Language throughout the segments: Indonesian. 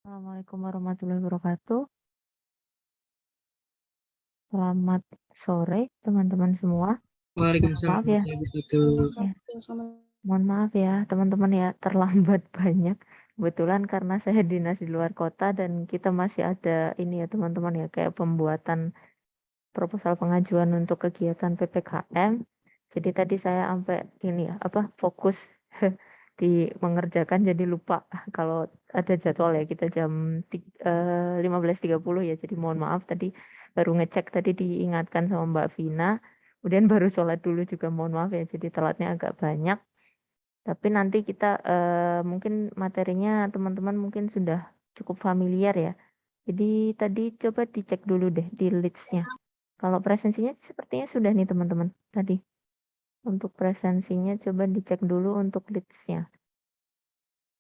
Assalamualaikum warahmatullahi wabarakatuh. Selamat sore teman-teman semua. Waalaikumsalam Maaf ya, warahmatullahi wabarakatuh. mohon maaf ya teman-teman ya terlambat banyak. Kebetulan karena saya dinas di luar kota dan kita masih ada ini ya teman-teman ya kayak pembuatan proposal pengajuan untuk kegiatan PPKM. Jadi tadi saya sampai ini ya apa fokus di mengerjakan jadi lupa kalau ada jadwal ya kita jam 15.30 ya. Jadi mohon maaf tadi baru ngecek tadi diingatkan sama Mbak Vina. Kemudian baru sholat dulu juga mohon maaf ya. Jadi telatnya agak banyak. Tapi nanti kita mungkin materinya teman-teman mungkin sudah cukup familiar ya. Jadi tadi coba dicek dulu deh di listnya. Kalau presensinya sepertinya sudah nih teman-teman tadi. Untuk presensinya coba dicek dulu untuk listnya.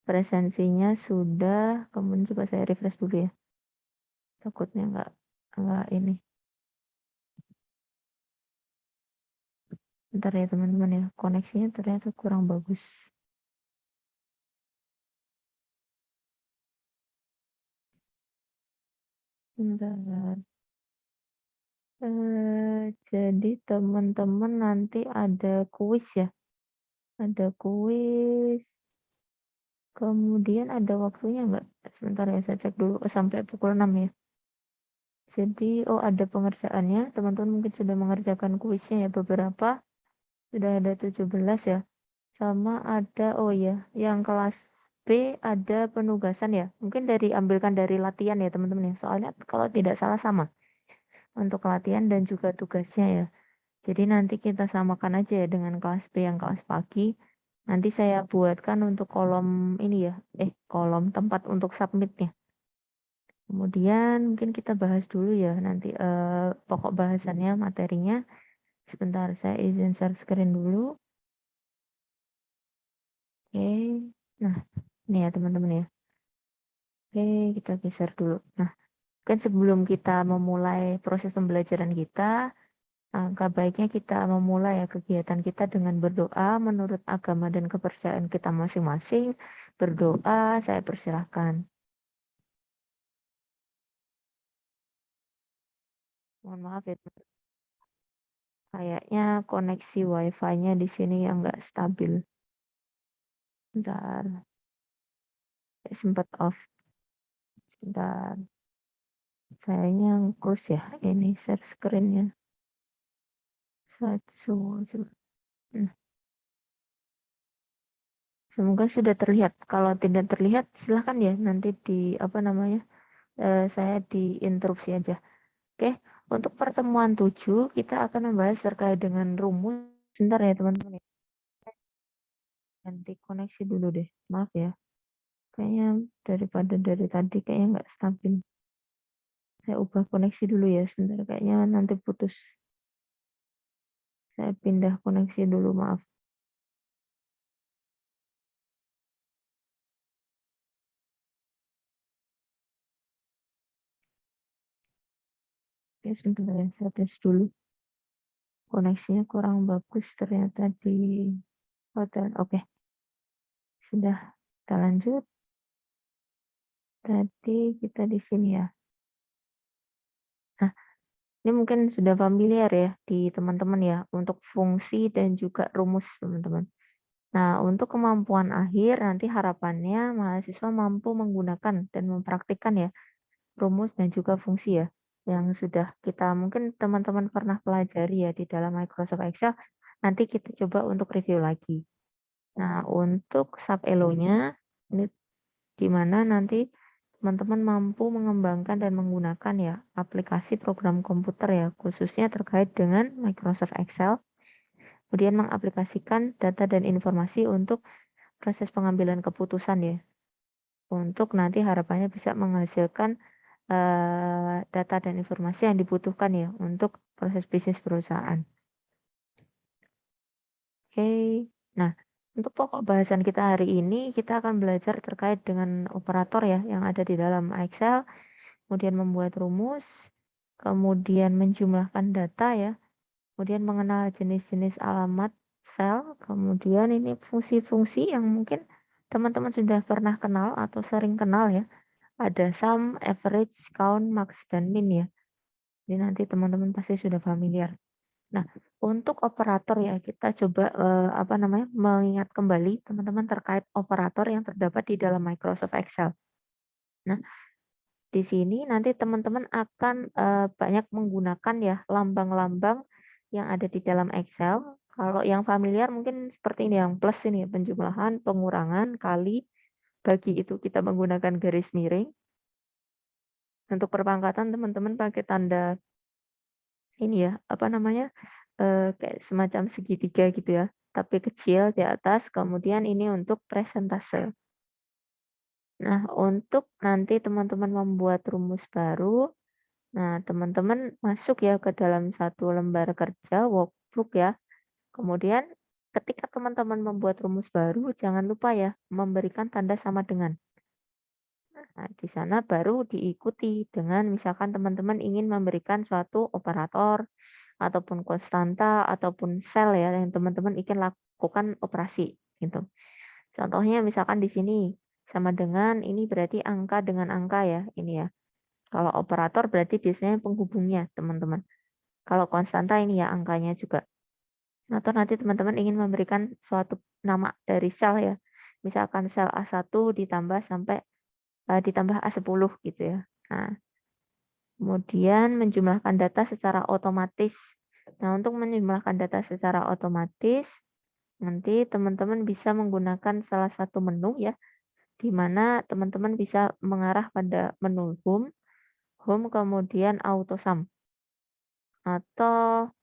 Presensinya sudah, kemudian coba saya refresh dulu ya. Takutnya nggak ini. Bentar ya teman-teman ya, koneksinya ternyata kurang bagus. Bentar. Jadi teman-teman nanti ada kuis ya, ada kuis. Kemudian ada waktunya nggak? Sebentar ya, saya cek dulu sampai pukul 6 ya. Jadi, ada pengerjaannya, teman-teman mungkin sudah mengerjakan kuisnya ya beberapa, sudah ada 17 ya. Sama ada, oh ya, yang kelas B ada penugasan ya. Mungkin ambilkan dari latihan ya teman-teman ya. Soalnya kalau tidak salah sama untuk latihan dan juga tugasnya ya. Jadi nanti kita samakan aja ya dengan kelas B yang kelas pagi. Nanti saya buatkan untuk kolom ini ya, kolom tempat untuk submitnya. Kemudian mungkin kita bahas dulu ya nanti pokok bahasannya, materinya. Sebentar, saya izin share screen dulu. Oke. Nah, ini ya teman-teman ya. Oke, kita geser dulu. Nah, kan sebelum kita memulai proses pembelajaran kita, angka baiknya kita memulai ya kegiatan kita dengan berdoa menurut agama dan kepercayaan kita masing-masing. Berdoa, saya persilahkan. Mohon maaf ya, kayaknya koneksi wifi-nya di sini yang nggak stabil. Bentar, sempat off. Sebentar, sayanya close ya. Ini share screen-nya. Hmm, semoga sudah terlihat. Kalau tidak terlihat, silahkan ya nanti di apa namanya, saya diinterupsi aja. Oke, untuk pertemuan 7 kita akan membahas terkait dengan rumus. Sebentar ya teman-teman ya. Ganti koneksi dulu deh. Maaf ya. Kayaknya daripada dari tadi kayaknya nggak stabil. Saya ubah koneksi dulu ya sebentar. Kayaknya nanti putus. Saya pindah koneksi dulu, maaf. Oke, sebentar ya. Saya tes dulu. Koneksinya kurang bagus ternyata di hotel. Oke, sudah. Kita lanjut. Tadi kita di sini ya. Nah, ini mungkin sudah familiar ya di teman-teman ya untuk fungsi dan juga rumus teman-teman. Nah, untuk kemampuan akhir nanti harapannya mahasiswa mampu menggunakan dan mempraktikkan ya rumus dan juga fungsi ya yang sudah kita mungkin teman-teman pernah pelajari ya di dalam Microsoft Excel. Nanti kita coba untuk review lagi. Nah, untuk sub elo-nya ini di mana nanti teman-teman mampu mengembangkan dan menggunakan ya aplikasi program komputer ya khususnya terkait dengan Microsoft Excel, kemudian mengaplikasikan data dan informasi untuk proses pengambilan keputusan ya, untuk nanti harapannya bisa menghasilkan data dan informasi yang dibutuhkan ya untuk proses bisnis perusahaan. Oke, nah untuk pokok bahasan kita hari ini kita akan belajar terkait dengan operator ya yang ada di dalam Excel, kemudian membuat rumus, kemudian menjumlahkan data ya, kemudian mengenal jenis-jenis alamat sel, kemudian ini fungsi-fungsi yang mungkin teman-teman sudah pernah kenal atau sering kenal ya. Ada sum, average, count, max, dan min ya. Jadi nanti teman-teman pasti sudah familiar. Nah, untuk operator ya kita coba mengingat kembali teman-teman terkait operator yang terdapat di dalam Microsoft Excel. Nah, di sini nanti teman-teman akan banyak menggunakan ya lambang-lambang yang ada di dalam Excel. Kalau yang familiar mungkin seperti ini yang plus ini penjumlahan, pengurangan, kali, bagi itu kita menggunakan garis miring. Untuk perpangkatan teman-teman pakai tanda ini ya, kayak semacam segitiga gitu ya, tapi kecil di atas, kemudian ini untuk presentase. Nah, untuk nanti teman-teman membuat rumus baru, nah teman-teman masuk ya ke dalam satu lembar kerja, workbook ya. Kemudian ketika teman-teman membuat rumus baru, jangan lupa ya memberikan tanda sama dengan. Nah, di sana baru diikuti dengan misalkan teman-teman ingin memberikan suatu operator ataupun konstanta ataupun sel ya yang teman-teman ingin lakukan operasi gitu. Contohnya misalkan di sini sama dengan ini berarti angka dengan angka ya ini ya. Kalau operator berarti biasanya penghubungnya teman-teman. Kalau konstanta ini ya angkanya juga. Atau nanti teman-teman ingin memberikan suatu nama dari sel ya. Misalkan sel A1 ditambah sampai ditambah A10 gitu ya. Nah, kemudian menjumlahkan data secara otomatis. Nah, untuk menjumlahkan data secara otomatis, nanti teman-teman bisa menggunakan salah satu menu ya, di mana teman-teman bisa mengarah pada menu home, home kemudian auto sum. Atau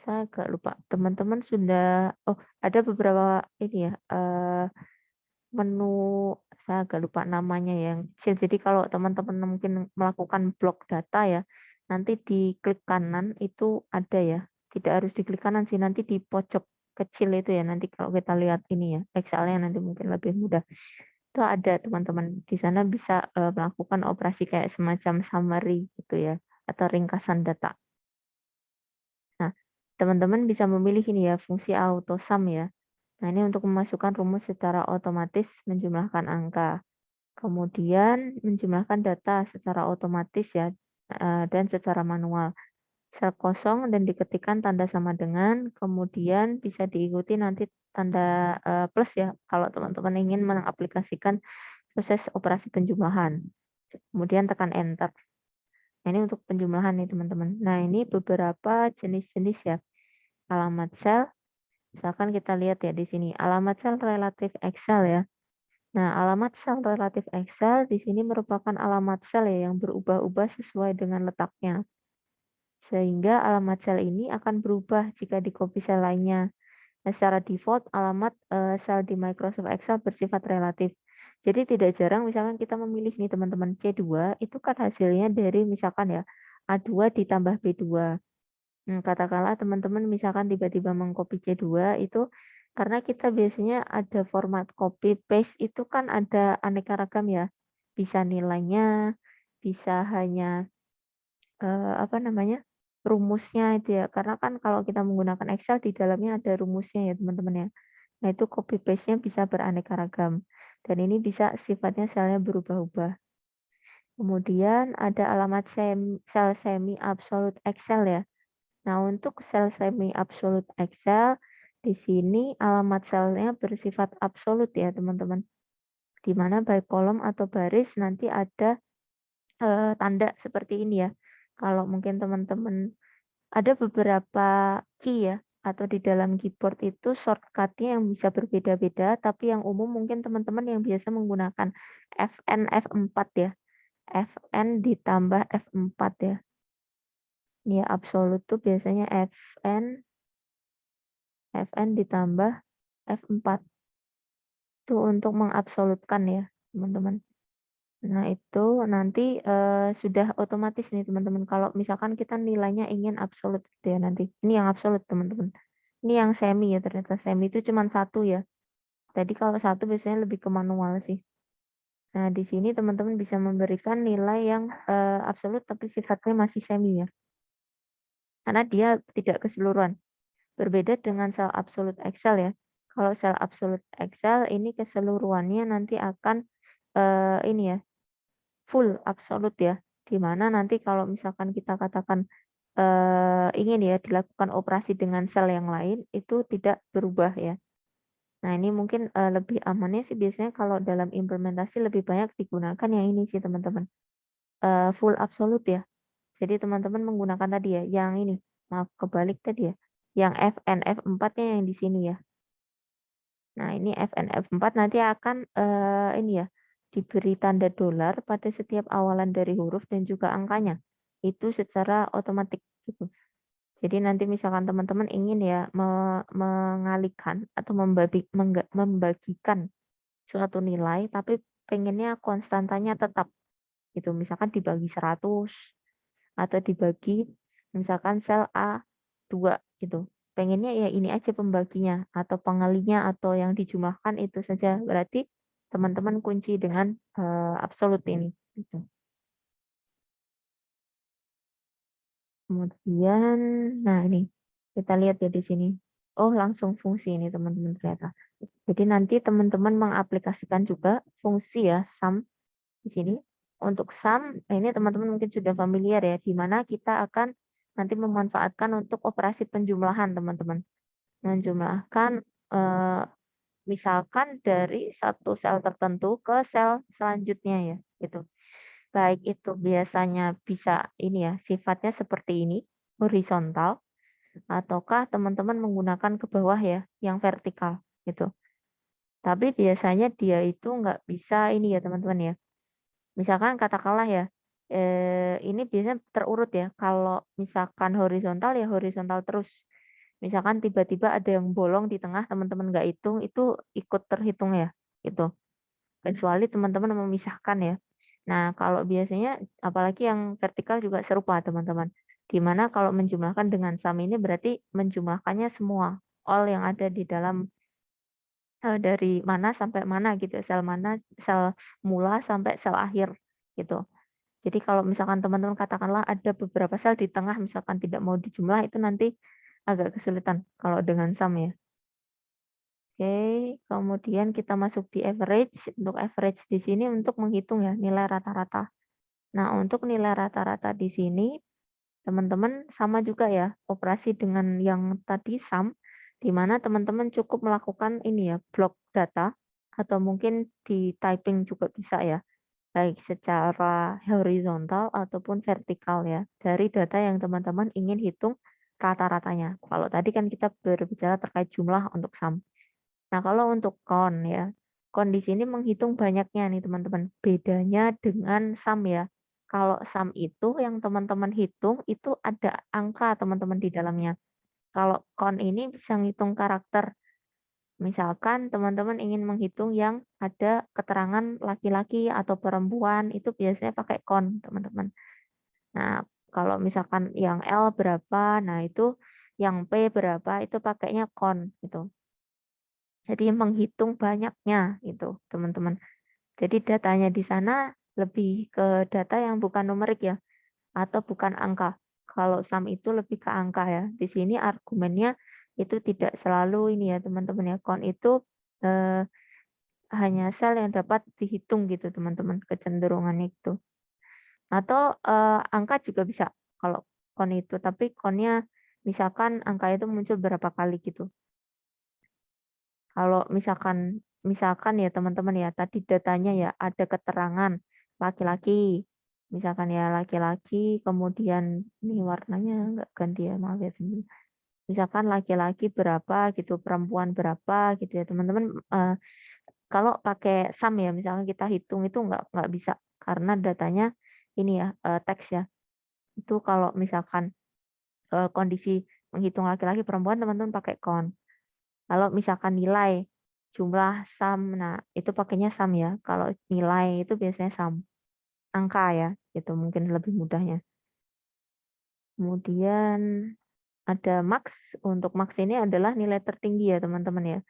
saya agak lupa, teman-teman sudah, ada beberapa ini ya, menu saya agak lupa namanya yang kecil. Jadi kalau teman-teman mungkin melakukan blok data ya, nanti di klik kanan itu ada ya. Tidak harus di klik kanan sih, nanti di pojok kecil itu ya. Nanti kalau kita lihat ini ya, Excel-nya nanti mungkin lebih mudah. Itu ada teman-teman. Di sana bisa melakukan operasi kayak semacam summary gitu ya, atau ringkasan data. Nah, teman-teman bisa memilih ini ya, fungsi auto sum ya. Nah, ini untuk memasukkan rumus secara otomatis menjumlahkan angka. Kemudian menjumlahkan data secara otomatis ya, dan secara manual. Sel kosong dan diketikkan tanda sama dengan, kemudian bisa diikuti nanti tanda plus ya, kalau teman-teman ingin mengaplikasikan proses operasi penjumlahan. Kemudian tekan enter. Nah, ini untuk penjumlahan nih teman-teman. Nah, ini beberapa jenis-jenis ya alamat sel. Misalkan kita lihat ya di sini, alamat sel relatif Excel ya. Nah, alamat sel relatif Excel di sini merupakan alamat sel ya yang berubah-ubah sesuai dengan letaknya. Sehingga alamat sel ini akan berubah jika di copy sel lainnya. Nah, secara default alamat sel di Microsoft Excel bersifat relatif. Jadi tidak jarang misalkan kita memilih nih teman-teman C2 itu kan hasilnya dari misalkan ya A2 ditambah B2. Katakanlah teman-teman misalkan tiba-tiba mengcopy C2 itu karena kita biasanya ada format copy paste itu kan ada aneka ragam ya. Bisa nilainya, bisa hanya rumusnya itu ya. Karena kan kalau kita menggunakan Excel di dalamnya ada rumusnya ya teman-teman ya. Nah, itu copy paste-nya bisa beraneka ragam. Dan ini bisa sifatnya selnya berubah-ubah. Kemudian ada alamat sel semi absolute Excel ya. Nah, untuk sel semi absolute Excel di sini alamat selnya bersifat absolut ya, teman-teman. Di mana baik kolom atau baris nanti ada tanda seperti ini ya. Kalau mungkin teman-teman ada beberapa key ya atau di dalam keyboard itu shortcut-nya yang bisa berbeda-beda, tapi yang umum mungkin teman-teman yang biasa menggunakan Fn F4 ya. Fn ditambah F4 ya. Ini ya absolut tuh biasanya Fn ditambah F4. Itu untuk mengabsolutkan ya, teman-teman. Nah, itu nanti sudah otomatis nih, teman-teman. Kalau misalkan kita nilainya ingin absolut gitu ya nanti. Ini yang absolut, teman-teman. Ini yang semi ya, ternyata semi itu cuma satu ya. Tadi kalau satu biasanya lebih ke manual sih. Nah, di sini teman-teman bisa memberikan nilai yang absolut tapi sifatnya masih semi ya. Karena dia tidak keseluruhan. Berbeda dengan sel absolute Excel ya. Kalau sel absolute Excel ini keseluruhannya nanti akan ini ya full absolut ya, di mana nanti kalau misalkan kita katakan ingin ya dilakukan operasi dengan sel yang lain, itu tidak berubah ya. Nah ini mungkin lebih amannya sih biasanya kalau dalam implementasi lebih banyak digunakan yang ini sih teman-teman, full absolut ya. Jadi teman-teman menggunakan tadi ya, yang ini, maaf kebalik tadi ya, yang FNF4-nya yang di sini ya. Nah, ini FNF4 nanti akan ini ya, diberi tanda dolar pada setiap awalan dari huruf dan juga angkanya. Itu secara otomatis gitu. Jadi nanti misalkan teman-teman ingin ya mengalihkan atau membagikan suatu nilai tapi pengennya konstantanya tetap gitu. Misalkan dibagi 100 atau dibagi misalkan sel A2 gitu. Pengennya ya ini aja pembaginya atau pengalinya atau yang dijumlahkan itu saja. Berarti teman-teman kunci dengan absolut ini gitu. Kemudian nah ini kita lihat ya di sini. Oh, langsung fungsi ini teman-teman ternyata. Jadi nanti teman-teman mengaplikasikan juga fungsi ya sum di sini. Untuk sum, nah ini teman-teman mungkin sudah familiar ya, di mana kita akan nanti memanfaatkan untuk operasi penjumlahan teman-teman. Menjumlahkan misalkan dari satu sel tertentu ke sel selanjutnya ya, gitu. Baik itu biasanya bisa ini ya, sifatnya seperti ini, horizontal, ataukah teman-teman menggunakan ke bawah ya, yang vertikal gitu. Tapi biasanya dia itu nggak bisa ini ya teman-teman ya. Misalkan katakanlah ya, ini biasanya terurut ya, kalau misalkan horizontal ya horizontal terus. Misalkan tiba-tiba ada yang bolong di tengah teman-teman nggak hitung, itu ikut terhitung ya, gitu. Kecuali teman-teman memisahkan ya. Nah, kalau biasanya apalagi yang vertikal juga serupa teman-teman. Di mana kalau menjumlahkan dengan sum ini berarti menjumlahkannya semua, all yang ada di dalam dari mana sampai mana gitu, sel mana, sel mula sampai sel akhir gitu. Jadi kalau misalkan teman-teman katakanlah ada beberapa sel di tengah misalkan tidak mau dijumlah itu nanti agak kesulitan kalau dengan sum ya. Oke, kemudian kita masuk di average. Untuk average di sini untuk menghitung ya nilai rata-rata. Nah, untuk nilai rata-rata di sini teman-teman sama juga ya, operasi dengan yang tadi sum, di mana teman-teman cukup melakukan ini ya, blok data, atau mungkin di typing juga bisa ya, baik secara horizontal ataupun vertikal ya, dari data yang teman-teman ingin hitung rata-ratanya. Kalau tadi kan kita berbicara terkait jumlah untuk sum. Nah, kalau untuk count ya, count di sini menghitung banyaknya nih teman-teman. Bedanya dengan sum ya. Kalau sum itu yang teman-teman hitung itu ada angka teman-teman di dalamnya. Kalau count ini bisa ngitung karakter. Misalkan teman-teman ingin menghitung yang ada keterangan laki-laki atau perempuan, itu biasanya pakai count teman-teman. Nah, kalau misalkan yang L berapa, nah itu yang P berapa, itu pakainya count gitu. Jadi menghitung banyaknya itu, teman-teman. Jadi datanya di sana lebih ke data yang bukan numerik ya, atau bukan angka. Kalau sum itu lebih ke angka ya. Di sini argumennya itu tidak selalu ini ya, teman-teman ya. Count itu eh, hanya sel yang dapat dihitung gitu, teman-teman. Kecenderungannya itu. Atau angka juga bisa kalau count itu, tapi count-nya misalkan angka itu muncul berapa kali gitu. Kalau misalkan misalkan ya teman-teman ya, tadi datanya ya ada keterangan laki-laki, misalkan ya laki-laki, kemudian ini warnanya nggak ganti ya, maaf ya teman. Misalkan laki-laki berapa gitu, perempuan berapa gitu ya teman-teman. Kalau pakai sum ya, misalkan kita hitung itu nggak bisa karena datanya ini ya teks ya. Itu kalau misalkan kondisi menghitung laki-laki perempuan teman-teman pakai count. Kalau misalkan nilai, jumlah, sum, nah itu pakainya sum ya. Kalau nilai itu biasanya sum. Angka ya, itu mungkin lebih mudahnya. Kemudian ada max. Untuk max ini adalah nilai tertinggi ya teman-teman ya.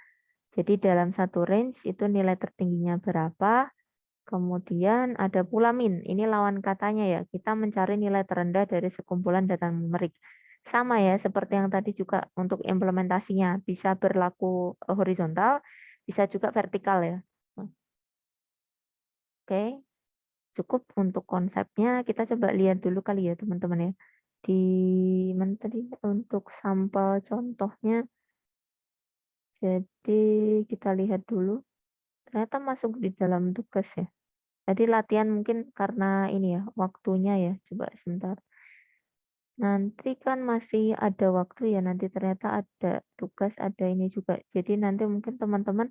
Jadi dalam satu range itu nilai tertingginya berapa. Kemudian ada pula min. Ini lawan katanya ya. Kita mencari nilai terendah dari sekumpulan data numerik. Sama ya, seperti yang tadi juga untuk implementasinya. Bisa berlaku horizontal, bisa juga vertikal ya. Oke. cukup untuk konsepnya kita coba lihat dulu kali ya teman-teman ya. Di mana tadi untuk sampel contohnya, jadi kita lihat dulu, ternyata masuk di dalam tugas ya. Tadi latihan mungkin karena ini ya, waktunya ya, coba sebentar. Nanti kan masih ada waktu ya, nanti ternyata ada tugas, ada ini juga. Jadi nanti mungkin teman-teman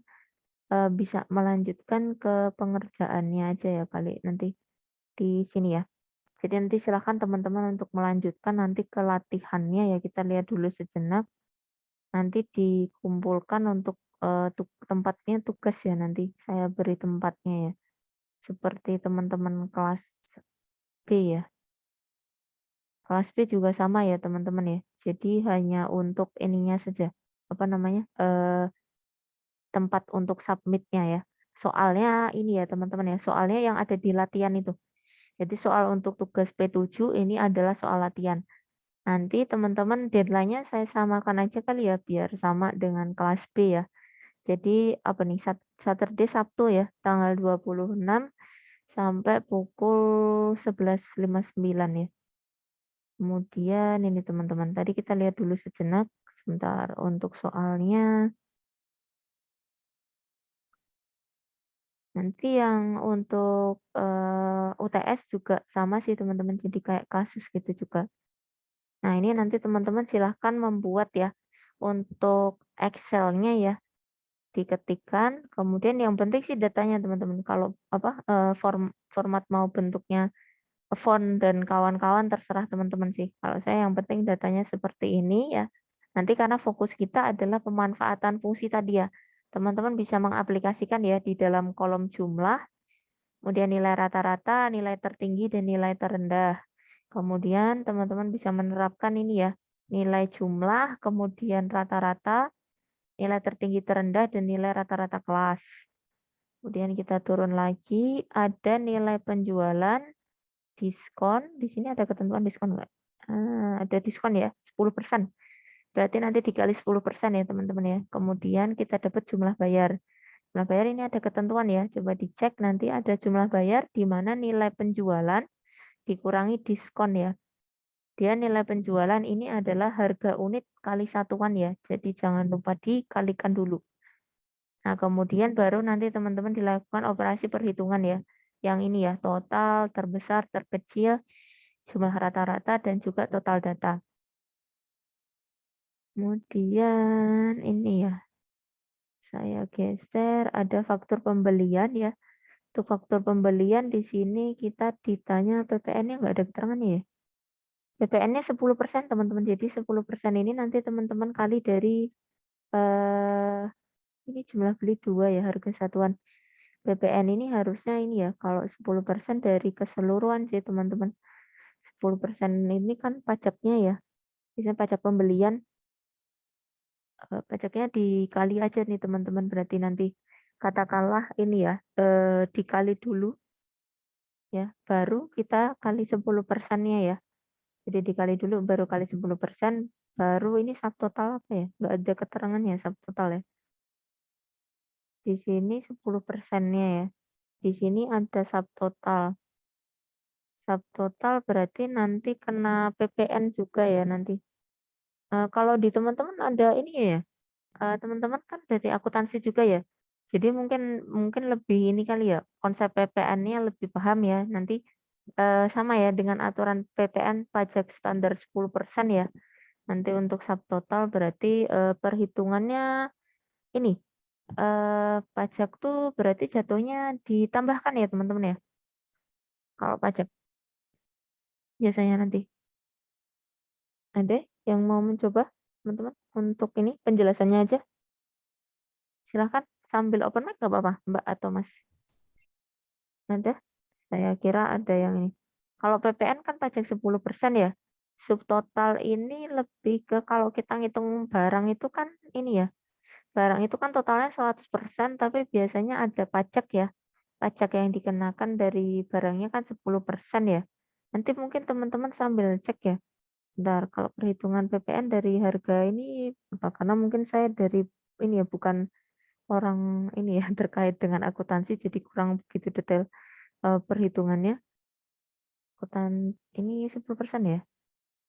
bisa melanjutkan ke pengerjaannya aja ya kali nanti di sini ya. Jadi nanti silakan teman-teman untuk melanjutkan nanti ke latihannya ya, kita lihat dulu sejenak, nanti dikumpulkan untuk, tempatnya tugas ya nanti saya beri tempatnya ya, seperti teman-teman kelas B ya. Kelas B juga sama ya teman-teman ya. Jadi hanya untuk ininya saja, apa namanya, tempat untuk submitnya ya. Soalnya ini ya teman-teman ya, soalnya yang ada di latihan itu. Jadi soal untuk tugas P7 ini adalah soal latihan. Nanti teman-teman deadline-nya saya samakan aja kali ya biar sama dengan kelas B ya. Jadi apa nih, Saturday Sabtu ya, tanggal 26 sampai pukul 11.59 ya. Kemudian ini teman-teman, tadi kita lihat dulu sejenak, sebentar untuk soalnya. Nanti yang untuk, UTS juga sama sih teman-teman, jadi kayak kasus gitu juga. Nah ini nanti teman-teman silahkan membuat ya, untuk Excel-nya ya, diketikkan, kemudian yang penting sih datanya teman-teman, kalau apa, format mau bentuknya font dan kawan-kawan terserah teman-teman sih. Kalau saya yang penting datanya seperti ini ya. Nanti karena fokus kita adalah pemanfaatan fungsi tadi ya. Teman-teman bisa mengaplikasikan ya di dalam kolom jumlah, kemudian nilai rata-rata, nilai tertinggi dan nilai terendah. Kemudian teman-teman bisa menerapkan ini ya, nilai jumlah, kemudian rata-rata, nilai tertinggi terendah dan nilai rata-rata kelas. Kemudian kita turun lagi, ada nilai penjualan, diskon, di sini ada ketentuan diskon nggak? Ada diskon ya, 10%. Berarti nanti dikali 10% ya teman-teman ya. Kemudian kita dapat jumlah bayar. Jumlah bayar ini ada ketentuan ya, coba dicek nanti ada jumlah bayar di mana nilai penjualan dikurangi diskon ya. Dia nilai penjualan ini adalah harga unit kali satuan ya, jadi jangan lupa dikalikan dulu. Nah, kemudian baru nanti teman-teman dilakukan operasi perhitungan ya. Yang ini ya, total, terbesar, terkecil, jumlah rata-rata, dan juga total data. Kemudian ini ya, saya geser, ada faktur pembelian ya. Untuk faktur pembelian di sini kita ditanya PPN-nya nggak ada keterangannya ya. PPN-nya 10% teman-teman. Jadi 10% ini nanti teman-teman kali dari eh ini jumlah beli 2 ya harga satuan. PPN ini harusnya ini ya, kalau 10% dari keseluruhan sih teman-teman. 10% ini kan pajaknya ya. Biasanya pajak pembelian, pajaknya dikali aja nih teman-teman. Berarti nanti katakanlah ini ya, dikali dulu ya, baru kita kali 10%-nya ya. Jadi dikali dulu baru kali 10%, baru ini subtotal apa ya? Nggak ada keterangannya subtotal ya. Di sini 10%-nya ya. Di sini ada subtotal. Subtotal berarti nanti kena PPN juga ya nanti. Kalau di teman-teman ada ini ya, teman-teman kan dari akuntansi juga ya. Jadi mungkin mungkin lebih ini kali ya, konsep PPN-nya lebih paham ya. Nanti, sama ya dengan aturan PPN pajak standar 10% ya. Nanti untuk subtotal berarti, perhitungannya ini, pajak tuh berarti jatuhnya ditambahkan ya teman-teman ya? Kalau pajak biasanya nanti. Ada yang mau mencoba teman-teman untuk ini penjelasannya aja? Silahkan sambil open mic nggak apa-apa Mbak atau Mas? Ada? Saya kira ada yang ini. Kalau PPN kan pajak 10% ya. Subtotal ini lebih ke kalau kita ngitung barang itu kan ini ya, barang itu kan totalnya 100% tapi biasanya ada pajak ya. Pajak yang dikenakan dari barangnya kan 10% ya. Nanti mungkin teman-teman sambil cek ya. Bentar, kalau perhitungan PPN dari harga ini apa? Karena mungkin saya dari ini ya bukan orang ini ya terkait dengan akuntansi jadi kurang begitu detail. perhitungannya. Ini 10% ya?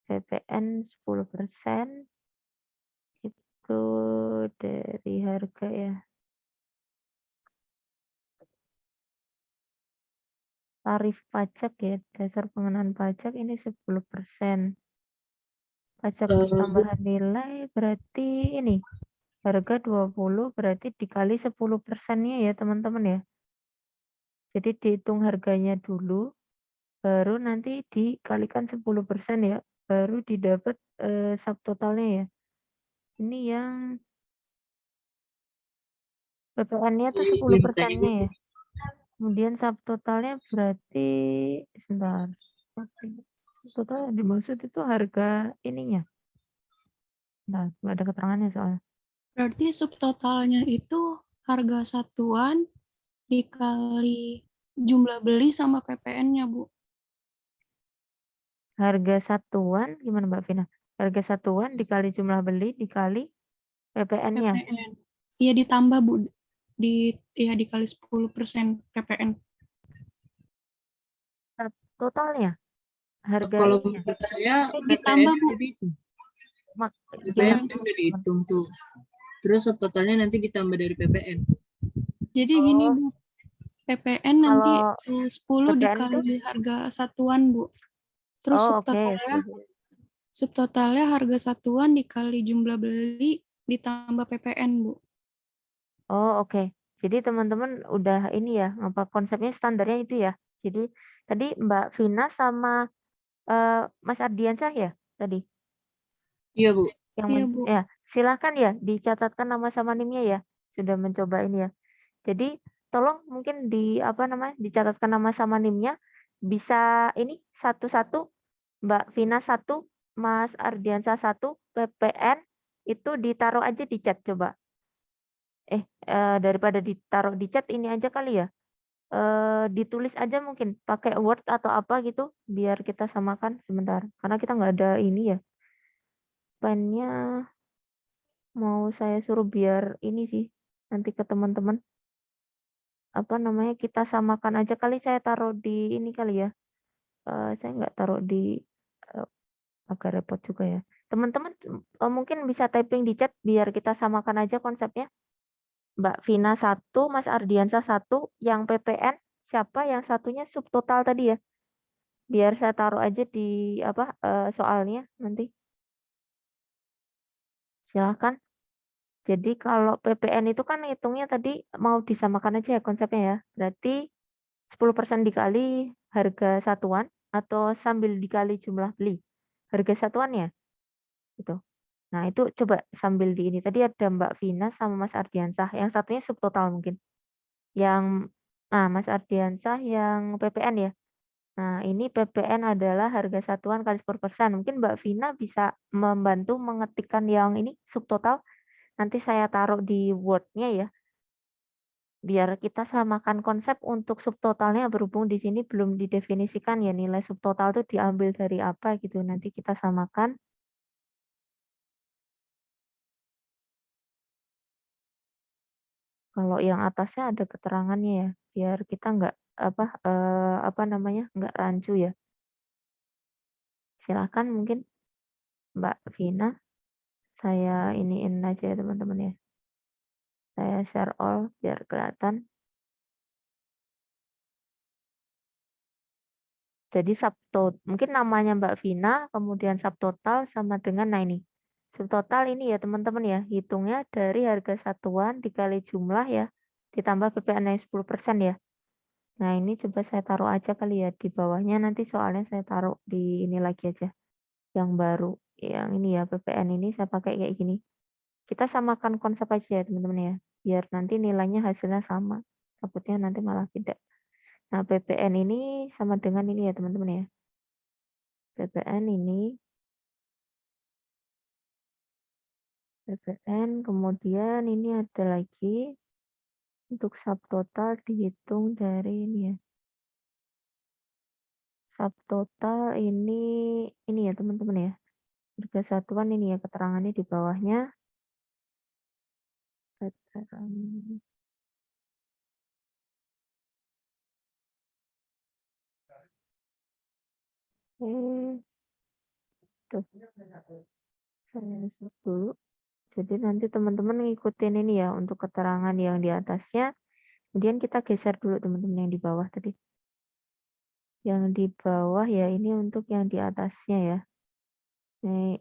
PPN 10% itu dari harga ya. Tarif pajak ya, dasar pengenaan pajak ini 10%. Pajak Bu, tambahan nilai berarti ini harga 20 berarti dikali 10%-nya ya teman-teman ya. Jadi dihitung harganya dulu, baru nanti dikalikan 10% ya, baru didapat subtotalnya ya. Ini yang PPN-nya tuh minta 10%-nya ini ya. Kemudian subtotalnya berarti sebentar. Total yang dimaksud itu harga ininya. Nah, nggak ada keterangannya soalnya. Berarti subtotalnya itu harga satuan dikali jumlah beli sama PPN-nya, Bu. Harga satuan gimana Mbak Vina? Harga satuan dikali jumlah beli dikali PPN-nya. PPN. Iya ditambah, Bu. Ya dikali 10% PPN. Totalnya harga kalau ininya. menurut saya Ditambah, Bu. tadi itu Gimana? PPN kan udah dihitung tuh. Terus subtotalnya nanti ditambah dari PPN. Jadi gini, Bu. PPN nanti Kalau 10 PPN tuh dikali harga satuan, Bu. Terus oke. subtotalnya harga satuan dikali jumlah beli ditambah PPN, Bu. Oke. Jadi teman-teman udah ini ya, apa konsepnya standarnya itu ya. Jadi tadi Mbak Vina sama Mas Ardiansyah ya tadi? Iya, Bu. Iya, Bu. Ya, silakan ya dicatatkan nama sama NIM-nya ya. Sudah mencoba ini ya. Jadi tolong mungkin apa namanya, dicatatkan nama sama NIM-nya. Bisa ini satu-satu, Mbak Vina 1, Mas Ardiansyah 1, PPN itu ditaruh aja di chat coba. Daripada ditaruh di chat ini aja kali ya. Ditulis aja mungkin pakai Word atau apa gitu biar kita samakan sebentar. Karena kita nggak ada ini ya. Pennya mau saya suruh biar ini sih nanti ke teman-teman. Apa namanya, kita samakan aja kali saya taruh di ini kali ya. Saya nggak taruh di eee, agak repot juga ya. Teman-teman, mungkin bisa typing di chat biar kita samakan aja konsepnya. Mbak Vina 1, Mas Ardiansyah 1, yang PPN siapa, yang satunya subtotal tadi ya? Biar saya taruh aja di apa, soalnya nanti. Silahkan. Jadi kalau PPN itu kan hitungnya tadi mau disamakan aja ya konsepnya ya. Berarti 10% dikali harga satuan atau sambil dikali jumlah beli? Harga satuannya, gitu. Nah, itu coba sambil di ini. Tadi ada Mbak Vina sama Mas Ardiansyah, yang satunya subtotal mungkin. Yang Mas Ardiansyah yang PPN ya? Nah, ini PPN adalah harga satuan kali 10%. Mungkin Mbak Vina bisa membantu mengetikkan yang ini subtotal. Nanti saya taruh di Word-nya ya. Biar kita samakan konsep untuk subtotalnya berhubung di sini belum didefinisikan ya nilai subtotal itu diambil dari apa gitu. Nanti kita samakan. Kalau yang atasnya ada keterangannya ya, biar kita nggak apa namanya, nggak rancu ya. Silakan mungkin Mbak Vina, saya iniin aja ya teman-teman ya. Saya share all biar kelihatan. Jadi mungkin namanya Mbak Vina, kemudian subtotal sama dengan, nah ini. Subtotal ini ya teman-teman ya, hitungnya dari harga satuan dikali jumlah ya, ditambah PPN-nya 10% ya. Nah ini coba saya taruh aja kali ya di bawahnya, nanti soalnya saya taruh di ini lagi aja. Yang baru, yang ini ya PPN ini saya pakai kayak gini. Kita samakan konsep aja ya teman-teman ya, biar nanti nilainya hasilnya sama. Takutnya nanti malah beda. Nah PPN ini sama dengan ini ya teman-teman ya. PPN ini, PPN kemudian ini ada lagi untuk subtotal dihitung dari ini ya. Subtotal ini ya teman-teman ya. Harga satuan ini ya keterangannya di bawahnya. Oke. Tuh, saya set dulu. Jadi nanti teman-teman ngikutin ini ya untuk keterangan yang di atasnya. Kemudian kita geser dulu teman-teman yang di bawah tadi. Yang di bawah ya ini untuk yang di atasnya ya. Ini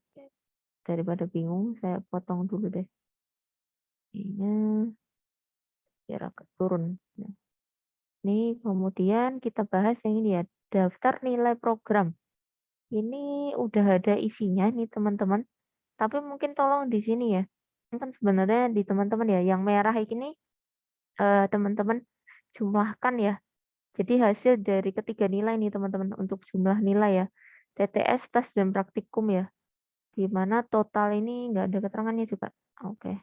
daripada bingung, saya potong dulu deh. Ini biar agak turun. Nah, ini kemudian kita bahas yang ini ya, daftar nilai program. Ini udah ada isinya nih teman-teman. Tapi mungkin tolong di sini ya. Ini kan sebenarnya di teman-teman ya, yang merah ini teman-teman jumlahkan ya. Jadi hasil dari ketiga nilai nih teman-teman untuk jumlah nilai ya. TTS, tes, dan praktikum ya. Di mana total ini nggak ada keterangannya juga. Oke.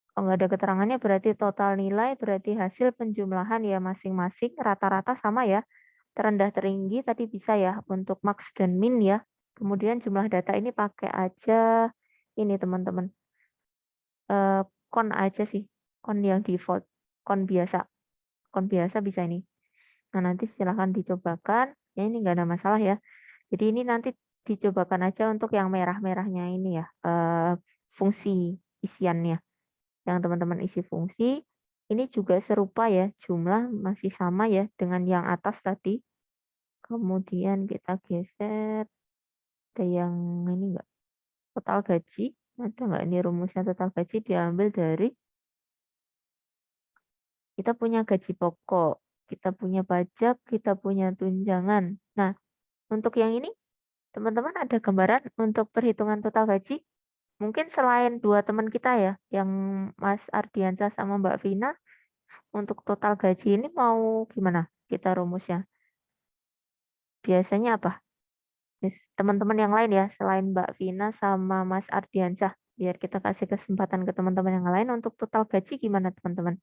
Kalau nggak ada keterangannya berarti total nilai, berarti hasil penjumlahan ya masing-masing rata-rata sama ya. Terendah tertinggi tadi bisa ya untuk max dan min ya. Kemudian jumlah data ini pakai aja ini teman-teman. Kon aja sih. Kon yang default. Kon biasa. Kon biasa bisa ini. Nah, nanti silahkan dicobakan. Ya, ini nggak ada masalah ya. Jadi ini nanti dicobakan aja untuk yang merah-merahnya ini ya. Fungsi isiannya. Yang teman-teman isi fungsi. Ini juga serupa ya. Jumlah masih sama ya dengan yang atas tadi. Kemudian kita geser. Ada yang ini enggak? Total gaji. Ada nggak ini rumusnya total gaji diambil dari kita punya gaji pokok, kita punya pajak, kita punya tunjangan. Nah, untuk yang ini teman-teman ada gambaran untuk perhitungan total gaji? Mungkin selain dua teman kita ya, yang Mas Ardiansyah sama Mbak Vina, untuk total gaji ini mau gimana kita rumusnya? Biasanya apa? Teman-teman yang lain ya, selain Mbak Vina sama Mas Ardiansyah. Biar kita kasih kesempatan ke teman-teman yang lain untuk total gaji gimana teman-teman?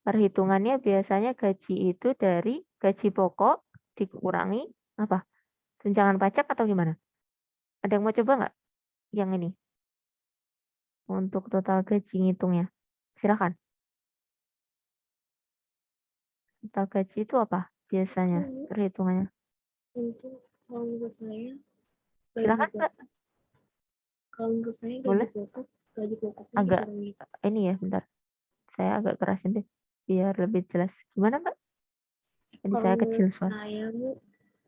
Perhitungannya biasanya gaji itu dari gaji pokok dikurangi apa? Tunjangan pajak atau gimana? Ada yang mau coba nggak? Yang ini untuk total gaji ngitungnya. Silakan. Total gaji itu apa biasanya perhitungannya? Untuk kalau menurut saya gaji Silakan Mbak. pokok, kalau menurut saya Boleh gaji pokoknya agak dikurangi. ini ya bentar. Saya agak kerasin deh biar lebih jelas. Gimana Mbak? Tadi Kalau saya kecil menurut suara. saya Bu,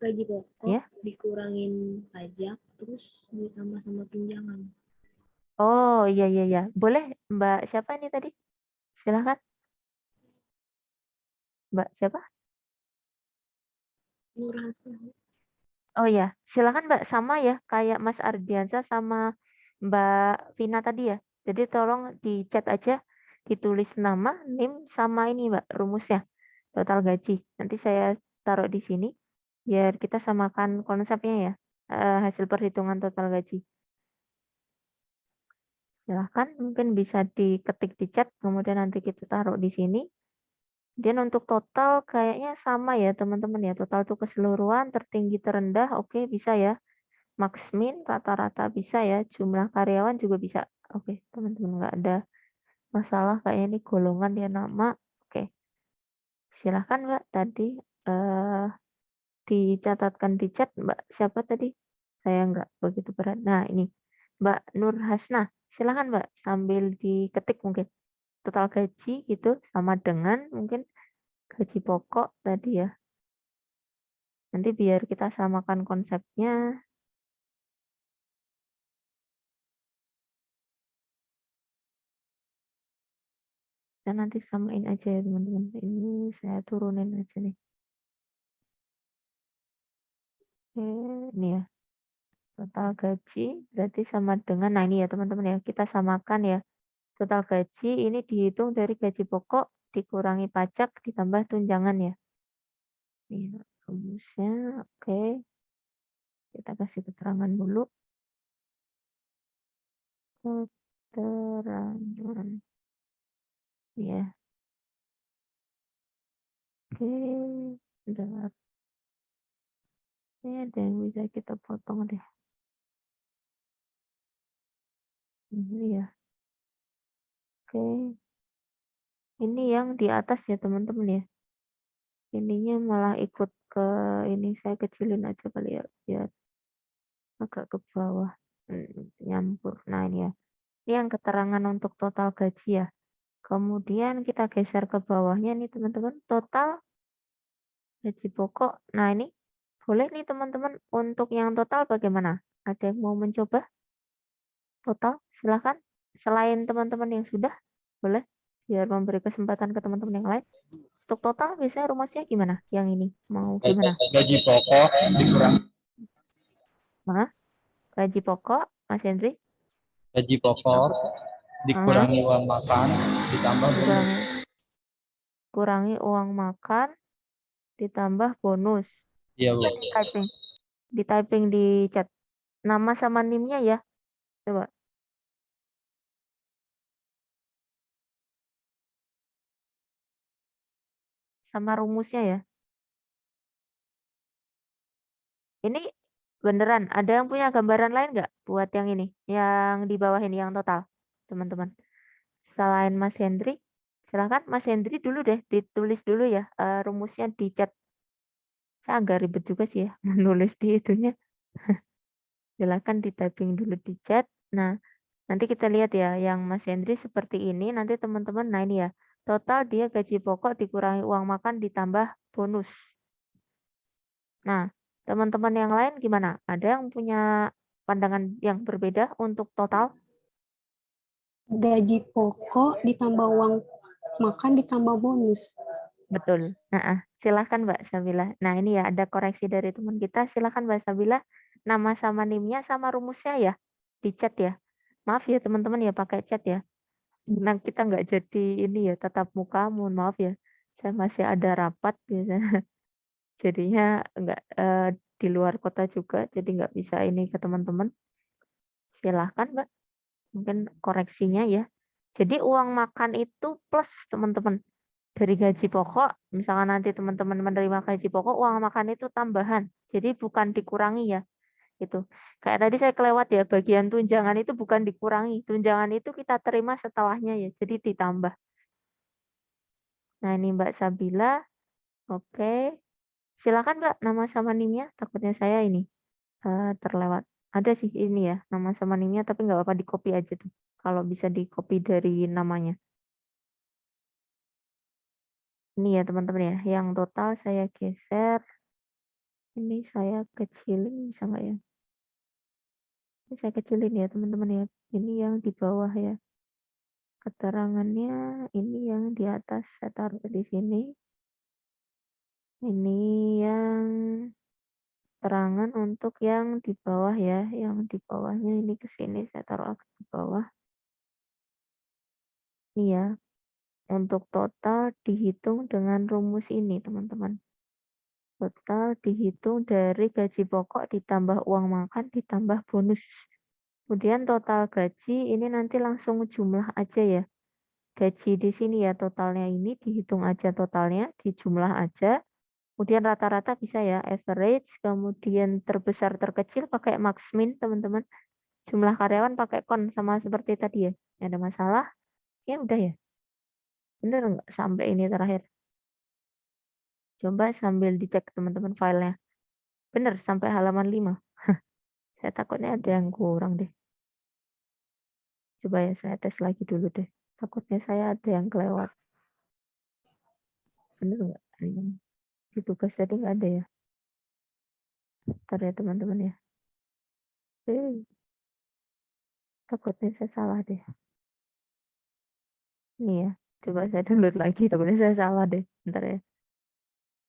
gaji pokok Ya. dikurangin pajak terus ditambah sama tunjangan. Oh iya iya iya. Boleh Mbak siapa ini tadi? Silakan. Mbak siapa? Nur Hasan. Oh ya, silakan Mbak sama ya kayak Mas Ardiansyah sama Mbak Vina tadi ya. Jadi tolong di chat aja, ditulis nama, NIM sama ini Mbak rumusnya total gaji. Nanti saya taruh di sini biar kita samakan konsepnya ya. Hasil perhitungan total gaji. Silahkan mungkin bisa diketik di chat kemudian nanti kita taruh di sini. Dan untuk total kayaknya sama ya teman-teman ya. Total itu keseluruhan tertinggi terendah oke bisa ya. Max min rata-rata bisa ya, jumlah karyawan juga bisa. Oke, teman-teman nggak ada masalah kayaknya ini golongan dia nama. Oke, silahkan Mbak tadi eh, dicatatkan di chat Mbak siapa tadi? Saya nggak begitu berat. Nah ini Mbak Nur Hasna, silahkan Mbak sambil diketik mungkin total gaji gitu sama dengan mungkin gaji pokok tadi ya. Nanti biar kita samakan konsepnya. Dan nanti samain aja ya teman-teman. Ini saya turunin aja nih. Oke, ini ya. Total gaji berarti sama dengan, nah ini ya teman-teman ya, kita samakan ya. Total gaji ini dihitung dari gaji pokok dikurangi pajak ditambah tunjangan ya. Ini rumusnya, oke. Kita kasih keterangan dulu. Keterangan. Ya, oke. Bentar. Ini ada yang bisa kita potong deh. Ini ya. Oke. Ini yang di atas ya teman-teman ya. Ininya malah ikut ke ini saya kecilin aja kali ya biar agak ke bawah. Nyampur. Nah, ini ya. Ini yang keterangan untuk total gaji ya. Kemudian kita geser ke bawahnya nih teman-teman, total gaji pokok. Nah, ini boleh nih teman-teman untuk yang total bagaimana? Ada yang mau mencoba total? Silahkan. Selain teman-teman yang sudah, boleh biar memberi kesempatan ke teman-teman yang lain. Untuk total biasanya rumusnya gimana? Yang ini mau gimana? Gaji pokok dikurangi Nah, gaji pokok, Mas Hendri? gaji pokok dikurangi uang makan ditambah bonus. Kurangi uang makan ditambah bonus. Iya, Bu. Di typing di chat. Nama sama NIM-nya ya. Coba. Sama rumusnya ya. Ini beneran ada yang punya gambaran lain nggak buat yang ini? Yang di bawah ini yang total, teman-teman. Selain Mas Hendri, silahkan Mas Hendri dulu deh ditulis dulu ya rumusnya di chat. Saya agak ribet juga sih ya menulis di itunya. Silakan di typing dulu di chat. Nah, nanti kita lihat ya yang Mas Hendri seperti ini. Nanti teman-teman, nah ini ya. Total dia gaji pokok dikurangi uang makan ditambah bonus. Nah, teman-teman yang lain gimana? Ada yang punya pandangan yang berbeda untuk total? Gaji pokok ditambah uang makan ditambah bonus. Betul. Nah, silahkan Mbak Sabila. Nah, ini ya ada koreksi dari teman kita. Silahkan Mbak Sabila. Nama sama NIM-nya sama rumusnya ya. Di chat ya. Maaf ya teman-teman ya pakai chat ya. Nah, kita nggak jadi ini ya tatap muka. Mohon maaf ya. Saya masih ada rapat biasanya. Jadinya nggak di luar kota juga. Jadi nggak bisa ini ke teman-teman. Silahkan Mbak. Mungkin koreksinya ya. Jadi uang makan itu plus teman-teman. Dari gaji pokok, misalkan nanti teman-teman menerima gaji pokok, uang makan itu tambahan. Jadi bukan dikurangi ya. Itu. Kayak tadi saya kelewat ya, bagian tunjangan itu bukan dikurangi. Tunjangan itu kita terima setelahnya ya. Jadi ditambah. Nah, ini Mbak Sabila. Oke. Silakan Mbak, nama sama NIM-nya. Takutnya saya ini terlewat. Ada sih ini ya, nama sama NIM-nya, tapi nggak apa-apa di-copy aja tuh. Kalau bisa di-copy dari namanya. Ini ya teman-teman ya, yang total saya geser. Ini saya kecilin bisa nggak ya? Ini saya kecilin ya teman-teman ya. Ini yang di bawah ya. Keterangannya ini yang di atas saya taruh di sini. Ini yang keterangan untuk yang di bawah ya. Yang di bawahnya ini ke sini saya taruh di bawah. Ini ya. Untuk total dihitung dengan rumus ini teman-teman. Total dihitung dari gaji pokok ditambah uang makan ditambah bonus. Kemudian total gaji ini nanti langsung jumlah aja ya. Gaji di sini ya totalnya ini dihitung aja totalnya, dijumlah aja. Kemudian rata-rata bisa ya average, kemudian terbesar terkecil pakai max min teman-teman. Jumlah karyawan pakai kon sama seperti tadi ya. Ada masalah? Ya udah ya. Bener nggak sampai ini terakhir? Coba sambil dicek teman-teman filenya. Bener sampai halaman 5. Saya takutnya ada yang kurang deh. Coba ya saya tes lagi dulu deh. Takutnya saya ada yang kelewat. Bener nggak? Di tugas tadi nggak ada ya? Bentar ya teman-teman ya. Takutnya saya salah deh. Ini ya. Coba saya download lagi. Takutnya saya salah deh. Bentar ya.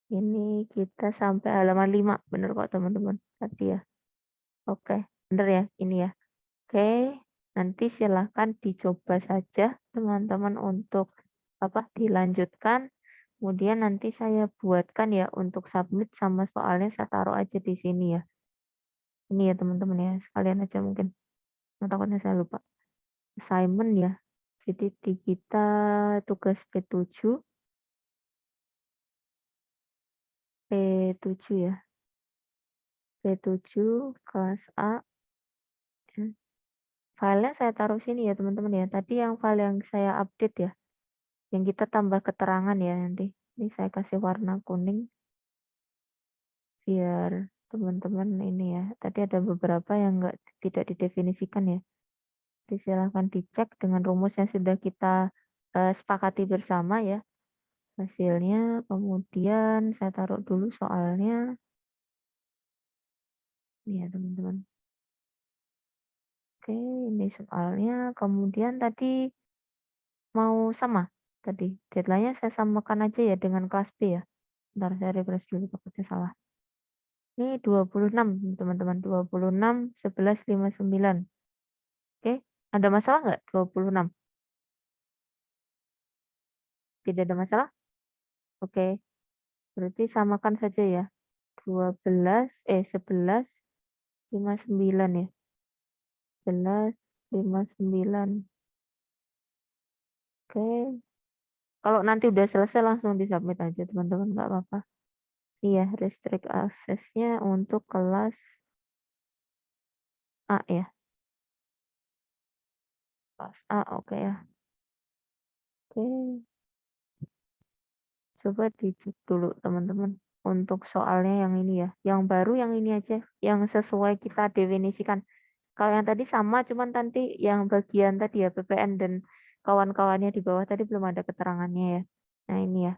Ini kita sampai halaman 5. Bener kok teman-teman. Tadi ya. Oke. Bener ya. Ini ya. Oke. Nanti silahkan dicoba saja teman-teman untuk dilanjutkan. Kemudian nanti saya buatkan ya untuk submit sama soalnya saya taruh aja di sini ya. Ini ya teman-teman ya. Sekalian aja mungkin. Takutnya saya lupa. Assignment ya. Jadi di kita tugas P7 ya. P7 kelas A. Filenya saya taruh sini ya teman-teman ya. Tadi yang file yang saya update ya. Yang kita tambah keterangan ya nanti. Ini saya kasih warna kuning. Biar teman-teman ini ya. Tadi ada beberapa yang tidak didefinisikan ya. Silakan dicek dengan rumus yang sudah kita sepakati bersama ya hasilnya. Kemudian saya taruh dulu soalnya. Ini ya teman-teman. Oke, ini soalnya. Kemudian tadi mau sama tadi. Deadline-nya saya samakan aja ya dengan kelas B ya. Bentar saya refresh dulu takutnya salah. Ini 26 teman-teman. 26, 11, 59. Oke, ada masalah nggak 26? Tidak ada masalah? Oke, berarti samakan saja ya. 11, 59 ya. 11, 59. Oke. Kalau nanti udah selesai langsung disubmit aja teman-teman, nggak apa-apa. Iya, restrict aksesnya untuk kelas A ya. Kelas A, oke ya. Oke. Coba dicek dulu teman-teman. Untuk soalnya yang ini ya. Yang baru yang ini aja. Yang sesuai kita definisikan. Kalau yang tadi sama, cuman nanti yang bagian tadi ya, PPN dan kawan-kawannya di bawah tadi belum ada keterangannya ya. Nah ini ya.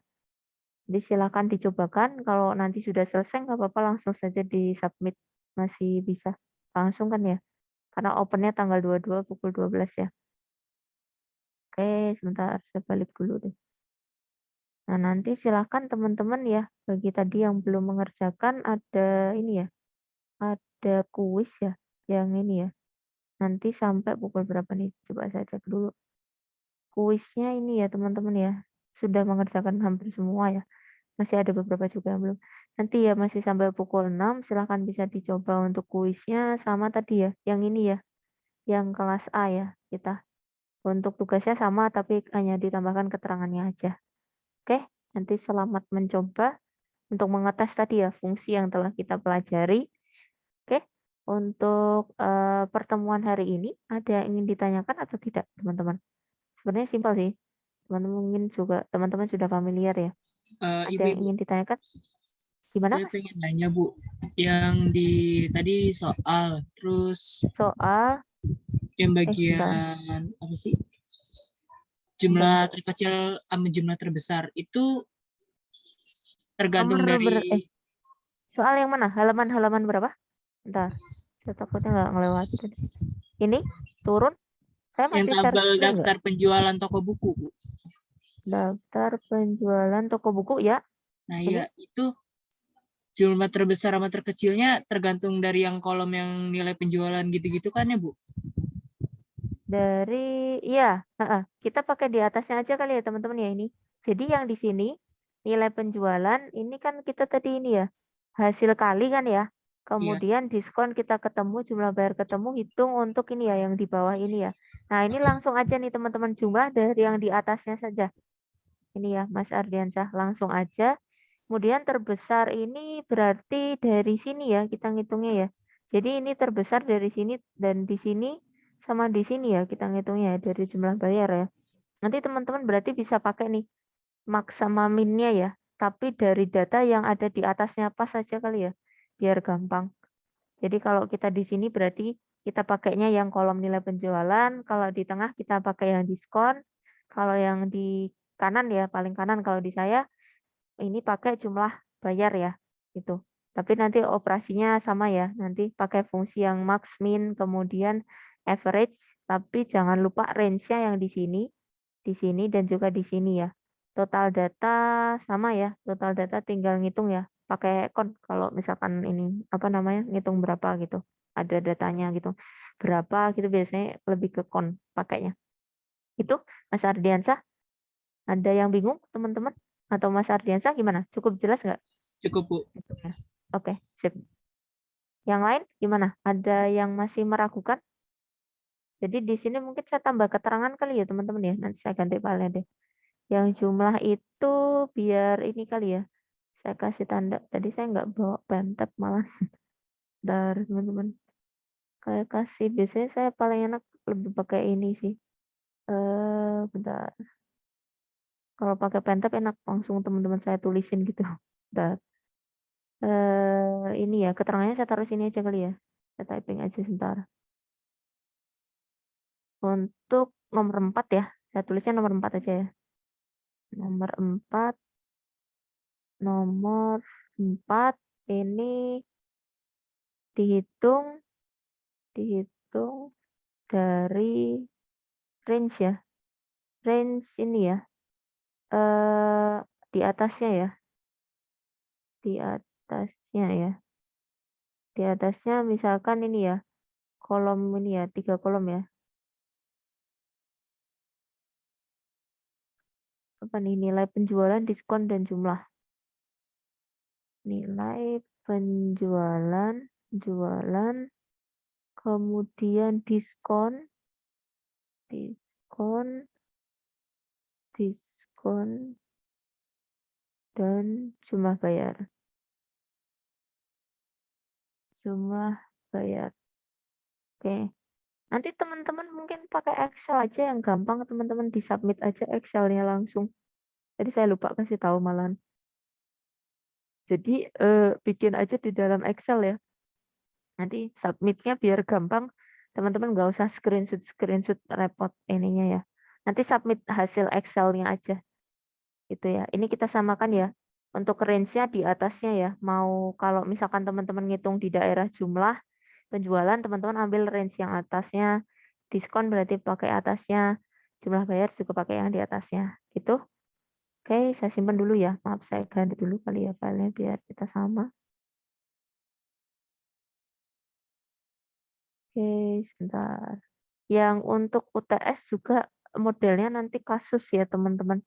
Jadi silakan dicobakan. Kalau nanti sudah selesai nggak apa-apa langsung saja di submit. Masih bisa. Langsung kan ya. Karena opennya tanggal 22 pukul 12 ya. Oke, sebentar saya balik dulu deh. Nah, nanti silakan teman-teman ya, bagi tadi yang belum mengerjakan ada ini ya, ada kuis ya, yang ini ya. Nanti sampai pukul berapa nih? Coba saya cek dulu. Kuisnya ini ya teman-teman ya, sudah mengerjakan hampir semua ya. Masih ada beberapa juga yang belum. Nanti ya masih sampai pukul 6, silakan bisa dicoba untuk kuisnya sama tadi ya, yang ini ya, yang kelas A ya kita. Untuk tugasnya sama tapi hanya ditambahkan keterangannya aja. Oke, nanti selamat mencoba untuk mengetes tadi ya fungsi yang telah kita pelajari. Oke, untuk pertemuan hari ini ada yang ingin ditanyakan atau tidak, teman-teman? Sebenarnya simpel sih. Teman-teman mungkin juga teman-teman sudah familiar ya. Ada yang Ibu-ibu, ingin ditanyakan? Gimana, saya Mas? pengen nanya Bu, yang di tadi soal, terus Soal yang bentar. bagian apa sih? Apa Jumlah nih? terkecil sama jumlah terbesar itu tergantung dari Soal yang mana? Halaman-halaman berapa? Bentar. Saya takutnya nggak ngelewati tadi. Ini turun. Saya yang masih share tabel screen nggak? daftar penjualan toko buku, Bu. Daftar penjualan toko buku ya. Nah, Ini ya itu jumlah terbesar sama terkecilnya tergantung dari yang kolom yang nilai penjualan gitu-gitu kan ya, Bu? dari iya, kita pakai di atasnya aja kali ya teman-teman ya ini. Jadi yang di sini nilai penjualan ini kan kita tadi ini ya hasil kali kan ya. Iya. Kemudian diskon kita ketemu jumlah bayar ketemu hitung untuk ini ya yang di bawah ini ya. Nah ini langsung aja nih teman-teman jumlah dari yang di atasnya saja. Ini ya Mas Ardiansyah langsung aja. Kemudian terbesar ini berarti dari sini ya kita ngitungnya ya. Jadi ini terbesar dari sini dan di sini sama di sini ya kita ngitungnya ya dari jumlah bayar ya. Nanti teman-teman berarti bisa pakai nih max sama minnya ya. Tapi dari data yang ada di atasnya pas saja kali ya. Biar gampang. Jadi kalau kita di sini berarti kita pakainya yang kolom nilai penjualan. Kalau di tengah kita pakai yang diskon. Kalau yang di kanan ya paling kanan kalau di saya ini pakai jumlah bayar ya, gitu. Tapi nanti operasinya sama ya, nanti pakai fungsi yang max, min, kemudian average, tapi jangan lupa range-nya yang di sini, dan juga di sini ya. Total data sama ya, total data tinggal ngitung ya, pakai kon kalau misalkan ini, apa namanya, ngitung berapa gitu. Ada datanya gitu. Berapa gitu biasanya lebih ke kon pakainya. Itu Mas Ardiansah, ada yang bingung teman-teman? Atau Mas Ardiansah gimana? Cukup jelas nggak? Cukup, Bu. Hitungnya? Oke, sip. Yang lain gimana? Ada yang masih meragukan? Jadi di sini mungkin saya tambah keterangan kali ya teman-teman ya. Nanti saya ganti filenya deh. Yang jumlah itu biar ini kali ya. Saya kasih tanda. Tadi saya nggak bawa pentab malah. Dari teman-teman. Kayak kasih. Biasanya saya paling enak lebih pakai ini sih. Bentar. Kalau pakai pentab enak langsung teman-teman saya tulisin gitu. Bentar. Ini ya, keterangannya saya taruh sini aja kali ya. Saya typing aja sebentar. Untuk nomor 4 ya, saya tulisnya nomor 4 aja ya. Nomor 4 ini dihitung dari range ya. Range ini ya. Di atasnya ya. Di atasnya ya. Di atasnya misalkan ini ya. Kolom ini ya, 3 kolom ya. Apa nih? Nilai penjualan, diskon, dan jumlah. Nilai penjualan, kemudian diskon, dan jumlah bayar. Oke. Nanti teman-teman mungkin pakai Excel aja yang gampang, teman-teman di-submit aja Excel-nya langsung. Jadi saya lupa kasih tahu malahan. Jadi bikin aja di dalam Excel ya. Nanti submitnya biar gampang, teman-teman nggak usah screenshot report ininya ya. Nanti submit hasil Excel-nya aja. Gitu ya. Ini kita samakan ya. Untuk range-nya di atasnya ya. Mau kalau misalkan teman-teman ngitung di daerah jumlah penjualan, teman-teman ambil range yang atasnya. Diskon berarti pakai atasnya. Jumlah bayar juga pakai yang di atasnya. Gitu. Oke, saya simpan dulu ya. Maaf, saya ganti dulu kali ya filenya biar kita sama. Oke, sebentar. Yang untuk UTS juga modelnya nanti kasus ya, teman-teman.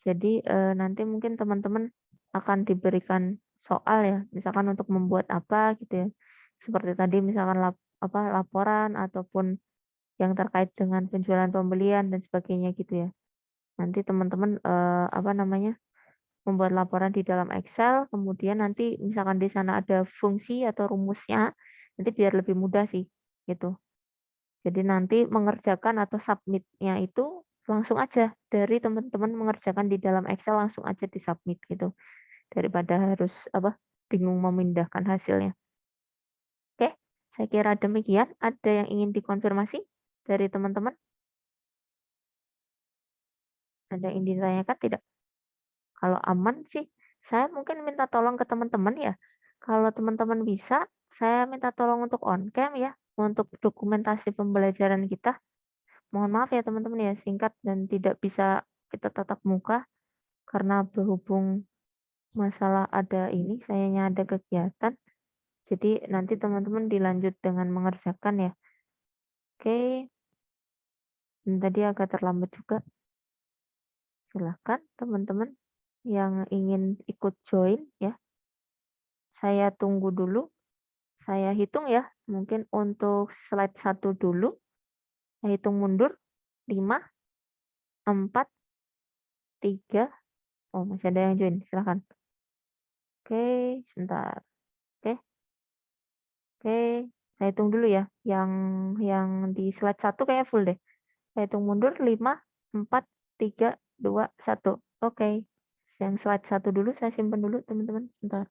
Jadi nanti mungkin teman-teman akan diberikan soal ya, misalkan untuk membuat apa gitu ya. Seperti tadi misalkan laporan ataupun yang terkait dengan penjualan pembelian dan sebagainya gitu ya. Nanti teman-teman membuat laporan di dalam Excel, kemudian nanti misalkan di sana ada fungsi atau rumusnya, nanti biar lebih mudah sih gitu. Jadi nanti mengerjakan atau submit-nya itu langsung aja dari teman-teman mengerjakan di dalam Excel langsung aja di-submit gitu. Daripada harus bingung memindahkan hasilnya. Oke, saya kira demikian. Ada yang ingin dikonfirmasi dari teman-teman? Ada yang ingin ditanyakan tidak? Kalau aman sih, saya mungkin minta tolong ke teman-teman ya. Kalau teman-teman bisa, saya minta tolong untuk on-cam ya, untuk dokumentasi pembelajaran kita. Mohon maaf ya teman-teman ya, singkat dan tidak bisa kita tatap muka karena berhubung masalah ada ini, sayanya ada kegiatan. Jadi nanti teman-teman dilanjut dengan mengerjakan ya. Oke. Dan tadi agak terlambat juga. Silahkan teman-teman yang ingin ikut join ya. Saya tunggu dulu. Saya hitung ya. Mungkin untuk slide 1 dulu. Saya hitung mundur. 5, 4, 3. Oh, masih ada yang join. Silahkan. Oke, sebentar. Oke, saya hitung dulu ya. Yang di slide 1 kayak full deh. Saya hitung mundur 5, 4, 3, 2, 1. Oke. Yang slide 1 dulu saya simpan dulu teman-teman. Sebentar.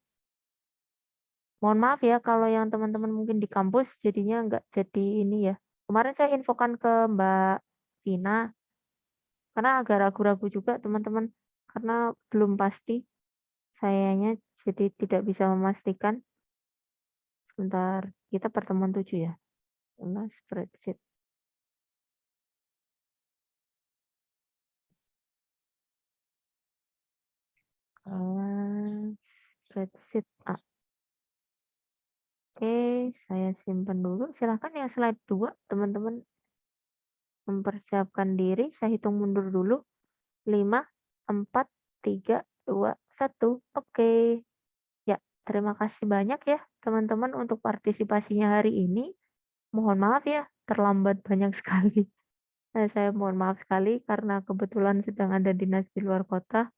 Mohon maaf ya kalau yang teman-teman mungkin di kampus jadinya nggak jadi ini ya. Kemarin saya infokan ke Mbak Vina. Karena agak ragu-ragu juga teman-teman. Karena belum pasti. Sayanya jadi tidak bisa memastikan. Sebentar. Kita pertemuan 7 ya. Spreadsheet. Spreadsheet A. Oke, saya simpan dulu. Silahkan yang slide 2, teman-teman mempersiapkan diri. Saya hitung mundur dulu. 5, 4, 3, 2, 1. Oke. Ya, terima kasih banyak ya teman-teman untuk partisipasinya hari ini. Mohon maaf ya, terlambat banyak sekali. Saya mohon maaf sekali karena kebetulan sedang ada dinas di luar kota.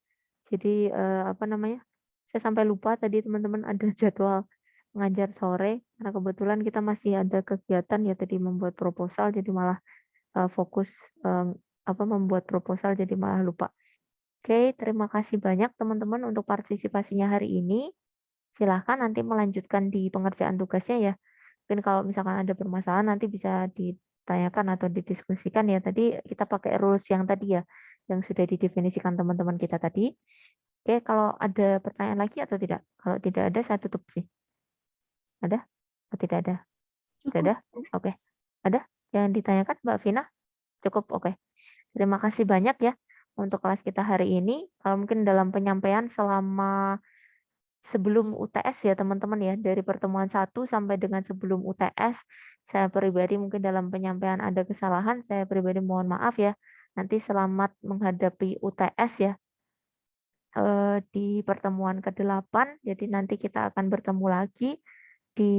Jadi saya sampai lupa tadi teman-teman ada jadwal ngajar sore karena kebetulan kita masih ada kegiatan ya tadi membuat proposal jadi malah fokus membuat proposal jadi malah lupa. Oke, terima kasih banyak teman-teman untuk partisipasinya hari ini. silahkan nanti melanjutkan di pengerjaan tugasnya ya. Mungkin kalau misalkan ada permasalahan nanti bisa ditanyakan atau didiskusikan ya. Tadi kita pakai rules yang tadi ya, yang sudah didefinisikan teman-teman kita tadi. Oke, kalau ada pertanyaan lagi atau tidak? Kalau tidak ada, saya tutup sih. Ada? Atau tidak ada? Tidak ada? Oke. Ada yang ditanyakan, Mbak Vina? Cukup, oke. Terima kasih banyak ya untuk kelas kita hari ini. Kalau mungkin dalam penyampaian selama sebelum UTS ya teman-teman ya, dari pertemuan 1 sampai dengan sebelum UTS, saya pribadi mungkin dalam penyampaian ada kesalahan, saya pribadi mohon maaf ya. Nanti selamat menghadapi UTS ya di pertemuan ke-8. Jadi nanti kita akan bertemu lagi di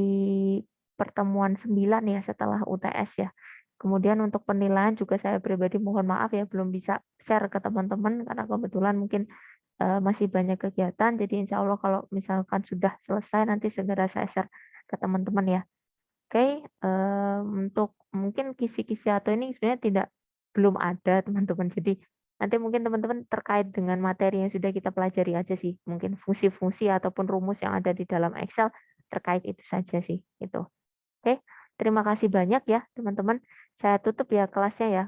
pertemuan 9 ya setelah UTS ya. Kemudian untuk penilaian juga saya pribadi mohon maaf ya belum bisa share ke teman-teman karena kebetulan mungkin masih banyak kegiatan. Jadi insya Allah kalau misalkan sudah selesai nanti segera saya share ke teman-teman ya. Oke, untuk mungkin kisi-kisi atau ini sebenarnya belum ada teman-teman. Jadi nanti mungkin teman-teman terkait dengan materi yang sudah kita pelajari aja sih. Mungkin fungsi-fungsi ataupun rumus yang ada di dalam Excel terkait itu saja sih. Itu. Oke, terima kasih banyak ya teman-teman. Saya tutup ya kelasnya ya.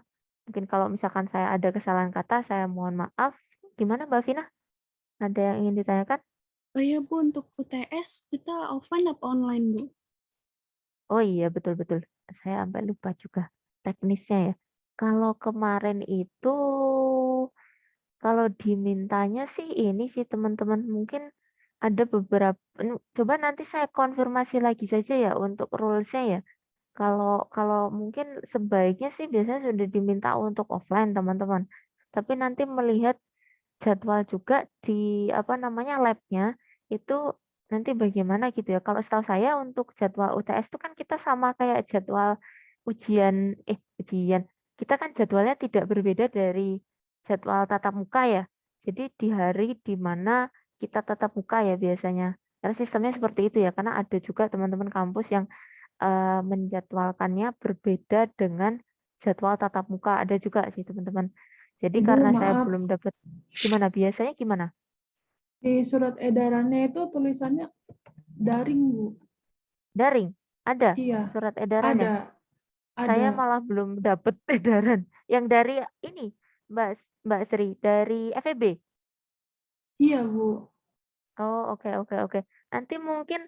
Mungkin kalau misalkan saya ada kesalahan kata, saya mohon maaf. Gimana Mbak Vina? Ada yang ingin ditanyakan? Oh iya Bu, untuk UTS kita offline apa online Bu? Oh iya, betul-betul. Saya sampai lupa juga teknisnya ya. Kalau kemarin itu, kalau dimintanya sih ini sih teman-teman, mungkin ada beberapa, coba nanti saya konfirmasi lagi saja ya untuk rules-nya ya. Kalau kalau mungkin sebaiknya sih biasanya sudah diminta untuk offline teman-teman. Tapi nanti melihat jadwal juga di apa namanya labnya itu nanti bagaimana gitu ya. Kalau setahu saya untuk jadwal UTS itu kan kita sama kayak jadwal ujian. Kita kan jadwalnya tidak berbeda dari jadwal tatap muka ya. Jadi di hari di mana kita tatap muka ya biasanya. Karena sistemnya seperti itu ya. Karena ada juga teman-teman kampus yang menjadwalkannya berbeda dengan jadwal tatap muka. Ada juga sih teman-teman. Jadi Ibu, karena saya maaf, belum dapat gimana biasanya gimana? di surat edarannya itu tulisannya daring, Bu. Daring? Ada Iya, surat edarannya? ada, Saya ada. malah belum dapat edaran yang dari ini, Mbak Mbak Sri, dari FEB. Iya, Bu. Oh, oke oke oke. Nanti mungkin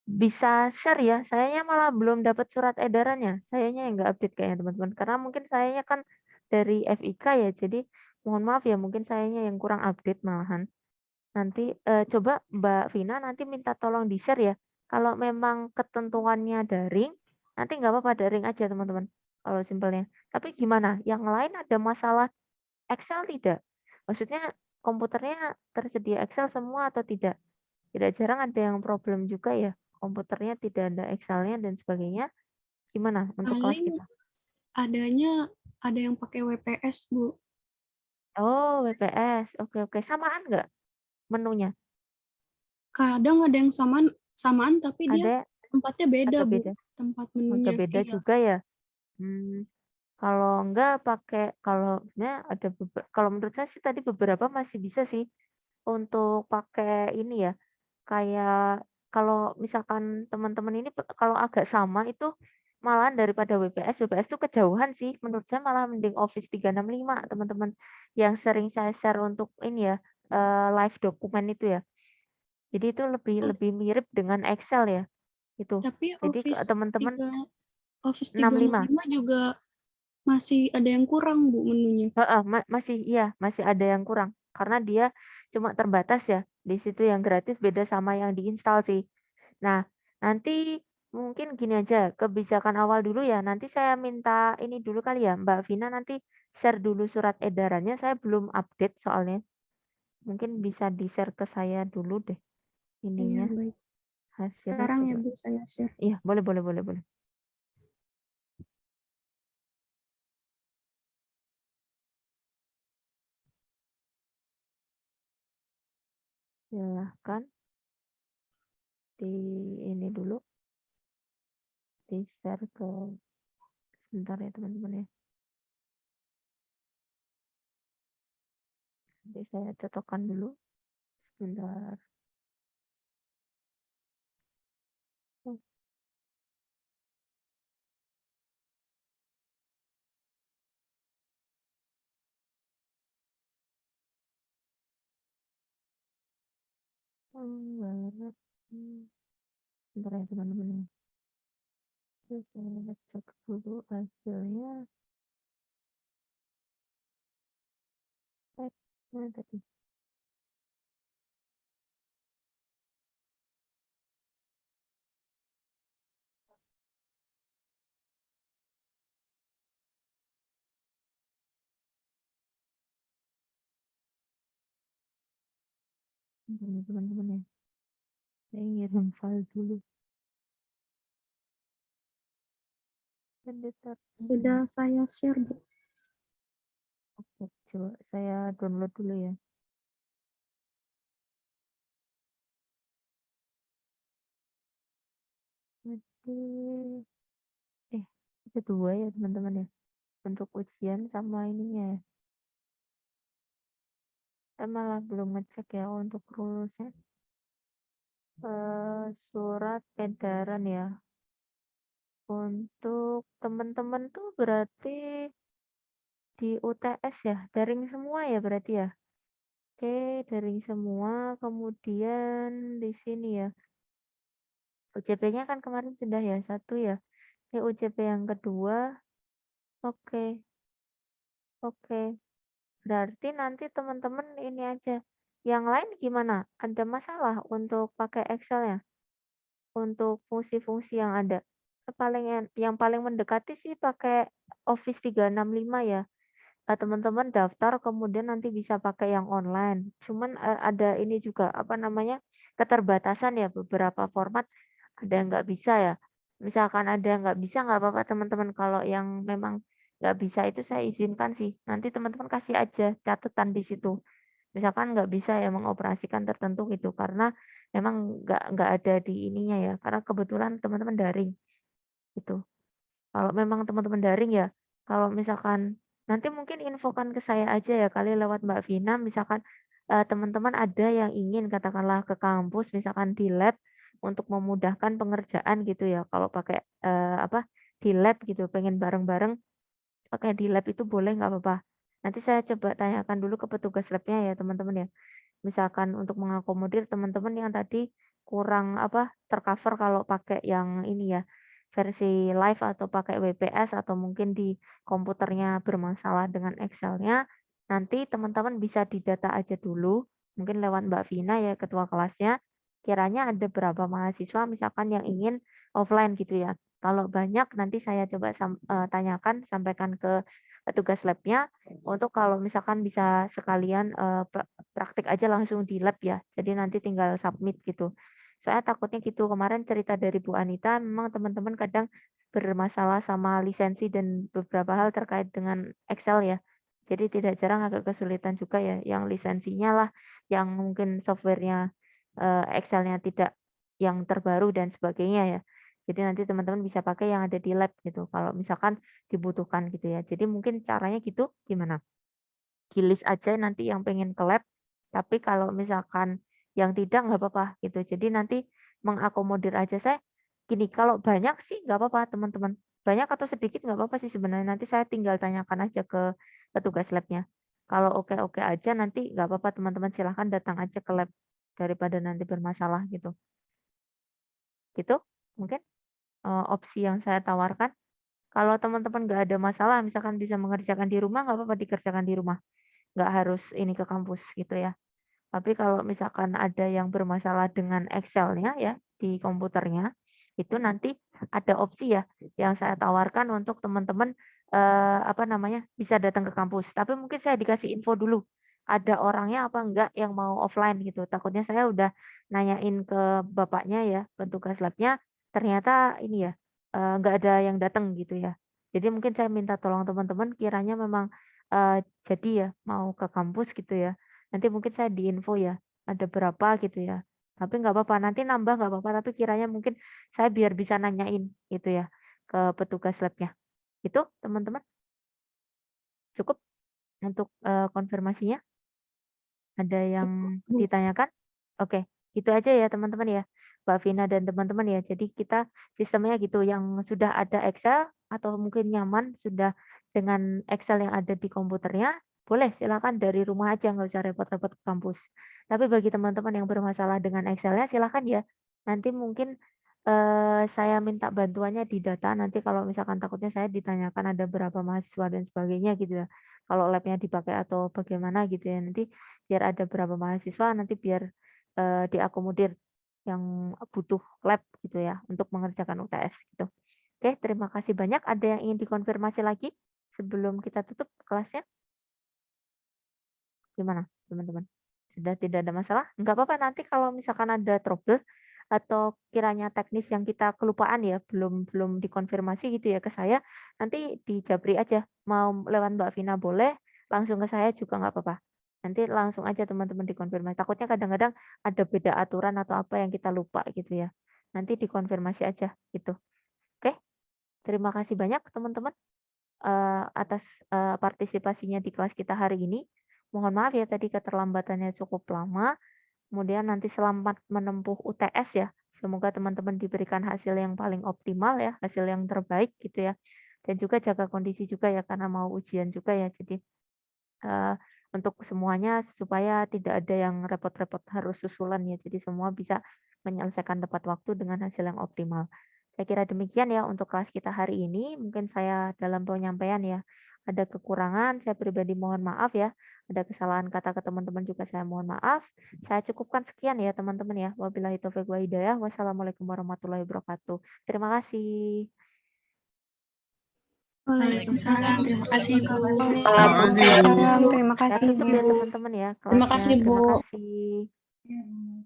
bisa share ya. Sayanya malah belum dapat surat edarannya. Sayanya yang nggak update kayaknya teman-teman. Karena mungkin sayanya kan dari FIK ya. Jadi mohon maaf ya, mungkin sayanya yang kurang update malahan. Nanti coba Mbak Vina nanti minta tolong di-share ya. Kalau memang ketentuannya daring, nanti nggak apa-apa daring aja teman-teman. Kalau simpelnya. Tapi gimana? Yang lain ada masalah Excel tidak? Maksudnya komputernya tersedia Excel semua atau tidak? Tidak jarang ada yang problem juga ya. Komputernya tidak ada Excel-nya dan sebagainya. Gimana untuk kelas Paling kita? adanya ada yang pakai WPS Bu. Oh, WPS. Oke oke. Samaan nggak menunya? Kadang ada yang samaan tapi dia Ada tempatnya beda atau Bu. beda? Tempat Agak menunya. beda Iya. juga ya. Kalau enggak pakai kalau sebenarnya ada kalau menurut saya sih tadi beberapa masih bisa sih untuk pakai ini ya. Kayak kalau misalkan teman-teman ini kalau agak sama itu malahan daripada WPS tuh kejauhan sih. Menurut saya malah mending Office 365 teman-teman yang sering saya share untuk ini ya live dokumen itu ya. Jadi itu lebih Oh, lebih mirip dengan Excel ya. Itu. tapi Jadi teman-teman Office 65. 365 juga masih ada yang kurang Bu menunya. Heeh, masih iya, masih ada yang kurang. Karena dia cuma terbatas ya. Di situ yang gratis beda sama yang diinstal sih. Nah, nanti mungkin gini aja, kebijakan awal dulu ya. Nanti saya minta ini dulu kali ya, Mbak Vina nanti share dulu surat edarannya. Saya belum update soalnya. Mungkin bisa di-share ke saya dulu deh Iya, ininya, baik. hasilnya Sekarang ya coba. Bu saya share. Iya, boleh boleh boleh boleh. Silahkan di ini dulu, di-share ke sebentar ya teman-teman ya. Nanti saya cocokkan dulu sebentar. Barat. Bentar ya teman-teman ya. Terus saya cek dulu hasilnya. Mana tadi? Bentar ya teman-teman ya. Saya ngirim file dulu. Sebentar. Sudah saya share, Bu. Oke, coba saya download dulu ya. Oke. Ada 2 ya teman-teman ya. Untuk ujian sama ininya ya. Saya malah belum ngecek ya untuk rulusnya. Surat edaran ya. Untuk teman-teman tuh berarti di UTS ya, daring semua ya berarti ya. Oke, daring semua. Kemudian di sini ya. UJP-nya kan kemarin sudah ya, 1 ya. Ini UJP yang kedua. Oke. Oke. Berarti nanti teman-teman ini aja. Yang lain gimana? Ada masalah untuk pakai Excel-nya? Untuk fungsi-fungsi yang ada? Yang paling mendekati sih pakai Office 365 ya. Teman-teman daftar kemudian nanti bisa pakai yang online. Cuman, ada ini juga, apa namanya, keterbatasan ya beberapa format ada yang nggak bisa ya. Misalkan ada yang nggak bisa nggak apa-apa teman-teman, kalau yang memang nggak bisa itu saya izinkan sih. Nanti teman-teman kasih aja catatan di situ. Misalkan nggak bisa ya mengoperasikan tertentu gitu, karena memang nggak ada di ininya ya, karena kebetulan teman-teman daring, gitu. Kalau memang teman-teman daring ya, kalau misalkan nanti mungkin infokan ke saya aja ya kali lewat Mbak Vina, misalkan teman-teman ada yang ingin katakanlah ke kampus, misalkan di lab untuk memudahkan pengerjaan gitu ya. Kalau pakai apa di lab gitu, pengen bareng-bareng pakai di lab itu boleh nggak apa-apa. Nanti saya coba tanyakan dulu ke petugas labnya ya teman-teman ya. Misalkan untuk mengakomodir teman-teman yang tadi kurang apa tercover kalau pakai yang ini ya versi live atau pakai WPS atau mungkin di komputernya bermasalah dengan Excel-nya, nanti teman-teman bisa didata aja dulu, mungkin lewat Mbak Vina ya ketua kelasnya, kiranya ada berapa mahasiswa misalkan yang ingin offline gitu ya. Kalau banyak nanti saya coba tanyakan, sampaikan ke petugas labnya untuk kalau misalkan bisa sekalian praktik aja langsung di lab ya. Jadi nanti tinggal submit gitu. Soalnya takutnya gitu, kemarin cerita dari Bu Anita, memang teman-teman kadang bermasalah sama lisensi dan beberapa hal terkait dengan Excel ya. Jadi tidak jarang agak kesulitan juga ya, yang lisensinya lah, yang mungkin softwarenya Excel-nya tidak yang terbaru dan sebagainya ya. Jadi nanti teman-teman bisa pakai yang ada di lab gitu, kalau misalkan dibutuhkan gitu ya. Jadi mungkin caranya gitu gimana? Di-list aja nanti yang pengen ke lab, tapi kalau misalkan yang tidak nggak apa-apa gitu. Jadi nanti mengakomodir aja. Saya gini, kalau banyak sih nggak apa-apa teman-teman. Banyak atau sedikit nggak apa-apa sih sebenarnya. Nanti saya tinggal tanyakan aja ke petugas labnya. Kalau oke-oke aja nanti nggak apa-apa teman-teman silahkan datang aja ke lab daripada nanti bermasalah gitu. Gitu mungkin opsi yang saya tawarkan. Kalau teman-teman nggak ada masalah, misalkan bisa mengerjakan di rumah, nggak apa-apa dikerjakan di rumah. Nggak harus ini ke kampus gitu ya. Tapi kalau misalkan ada yang bermasalah dengan Excel-nya ya di komputernya, itu nanti ada opsi ya yang saya tawarkan untuk teman-teman apa namanya bisa datang ke kampus. Tapi mungkin saya dikasih info dulu ada orangnya apa enggak yang mau offline gitu. Takutnya saya udah nanyain ke bapaknya ya, petugas labnya, ternyata ini ya enggak ada yang datang gitu ya. Jadi mungkin saya minta tolong teman-teman kiranya memang jadi ya mau ke kampus gitu ya. Nanti mungkin saya diinfo ya, ada berapa gitu ya. Tapi nggak apa-apa, nanti nambah nggak apa-apa, tapi kiranya mungkin saya biar bisa nanyain gitu ya ke petugas labnya. Itu teman-teman cukup untuk konfirmasinya? Ada yang Bu. ditanyakan? Oke, itu aja ya teman-teman ya, Mbak Vina dan teman-teman ya. Jadi kita sistemnya gitu, yang sudah ada Excel atau mungkin nyaman sudah dengan Excel yang ada di komputernya, boleh silakan dari rumah aja, nggak usah repot-repot ke kampus. Tapi bagi teman-teman yang bermasalah dengan Excel-nya silakan ya. Nanti mungkin saya minta bantuannya di data, nanti kalau misalkan takutnya saya ditanyakan ada berapa mahasiswa dan sebagainya gitu ya. Kalau labnya dipakai atau bagaimana gitu ya. Nanti biar ada berapa mahasiswa, nanti biar diakomodir yang butuh lab gitu ya untuk mengerjakan UTS gitu. Oke, terima kasih banyak. Ada yang ingin dikonfirmasi lagi sebelum kita tutup kelasnya? Gimana, teman-teman? Sudah tidak ada masalah? Enggak apa-apa, nanti kalau misalkan ada trouble atau kiranya teknis yang kita kelupaan ya, belum dikonfirmasi gitu ya ke saya, nanti di Jabri aja. Mau lewat Mbak Vina boleh, langsung ke saya juga nggak apa-apa. Nanti langsung aja teman-teman dikonfirmasi. Takutnya kadang-kadang ada beda aturan atau apa yang kita lupa gitu ya. Nanti dikonfirmasi aja gitu. Oke, terima kasih banyak teman-teman atas partisipasinya di kelas kita hari ini. Mohon maaf ya tadi keterlambatannya cukup lama. Kemudian nanti selamat menempuh UTS ya. Semoga teman-teman diberikan hasil yang paling optimal ya, hasil yang terbaik gitu ya. Dan juga jaga kondisi juga ya karena mau ujian juga ya. Jadi untuk semuanya supaya tidak ada yang repot-repot harus susulan ya. Jadi semua bisa menyelesaikan tepat waktu dengan hasil yang optimal. Saya kira demikian ya untuk kelas kita hari ini. Mungkin saya dalam penyampaian ya ada kekurangan, saya pribadi mohon maaf ya. Ada kesalahan kata ke teman-teman juga saya mohon maaf. Saya cukupkan sekian ya teman-teman ya. Wabillahi taufiq wa hidayah. Wassalamualaikum warahmatullahi wabarakatuh. Terima kasih. Waalaikumsalam. Terima kasih, Bu. Waalaikumsalam. Terima Saya kasih, tutup ya Bu. teman-teman ya. Terima kelasnya. kasih, Bu. Terima kasih.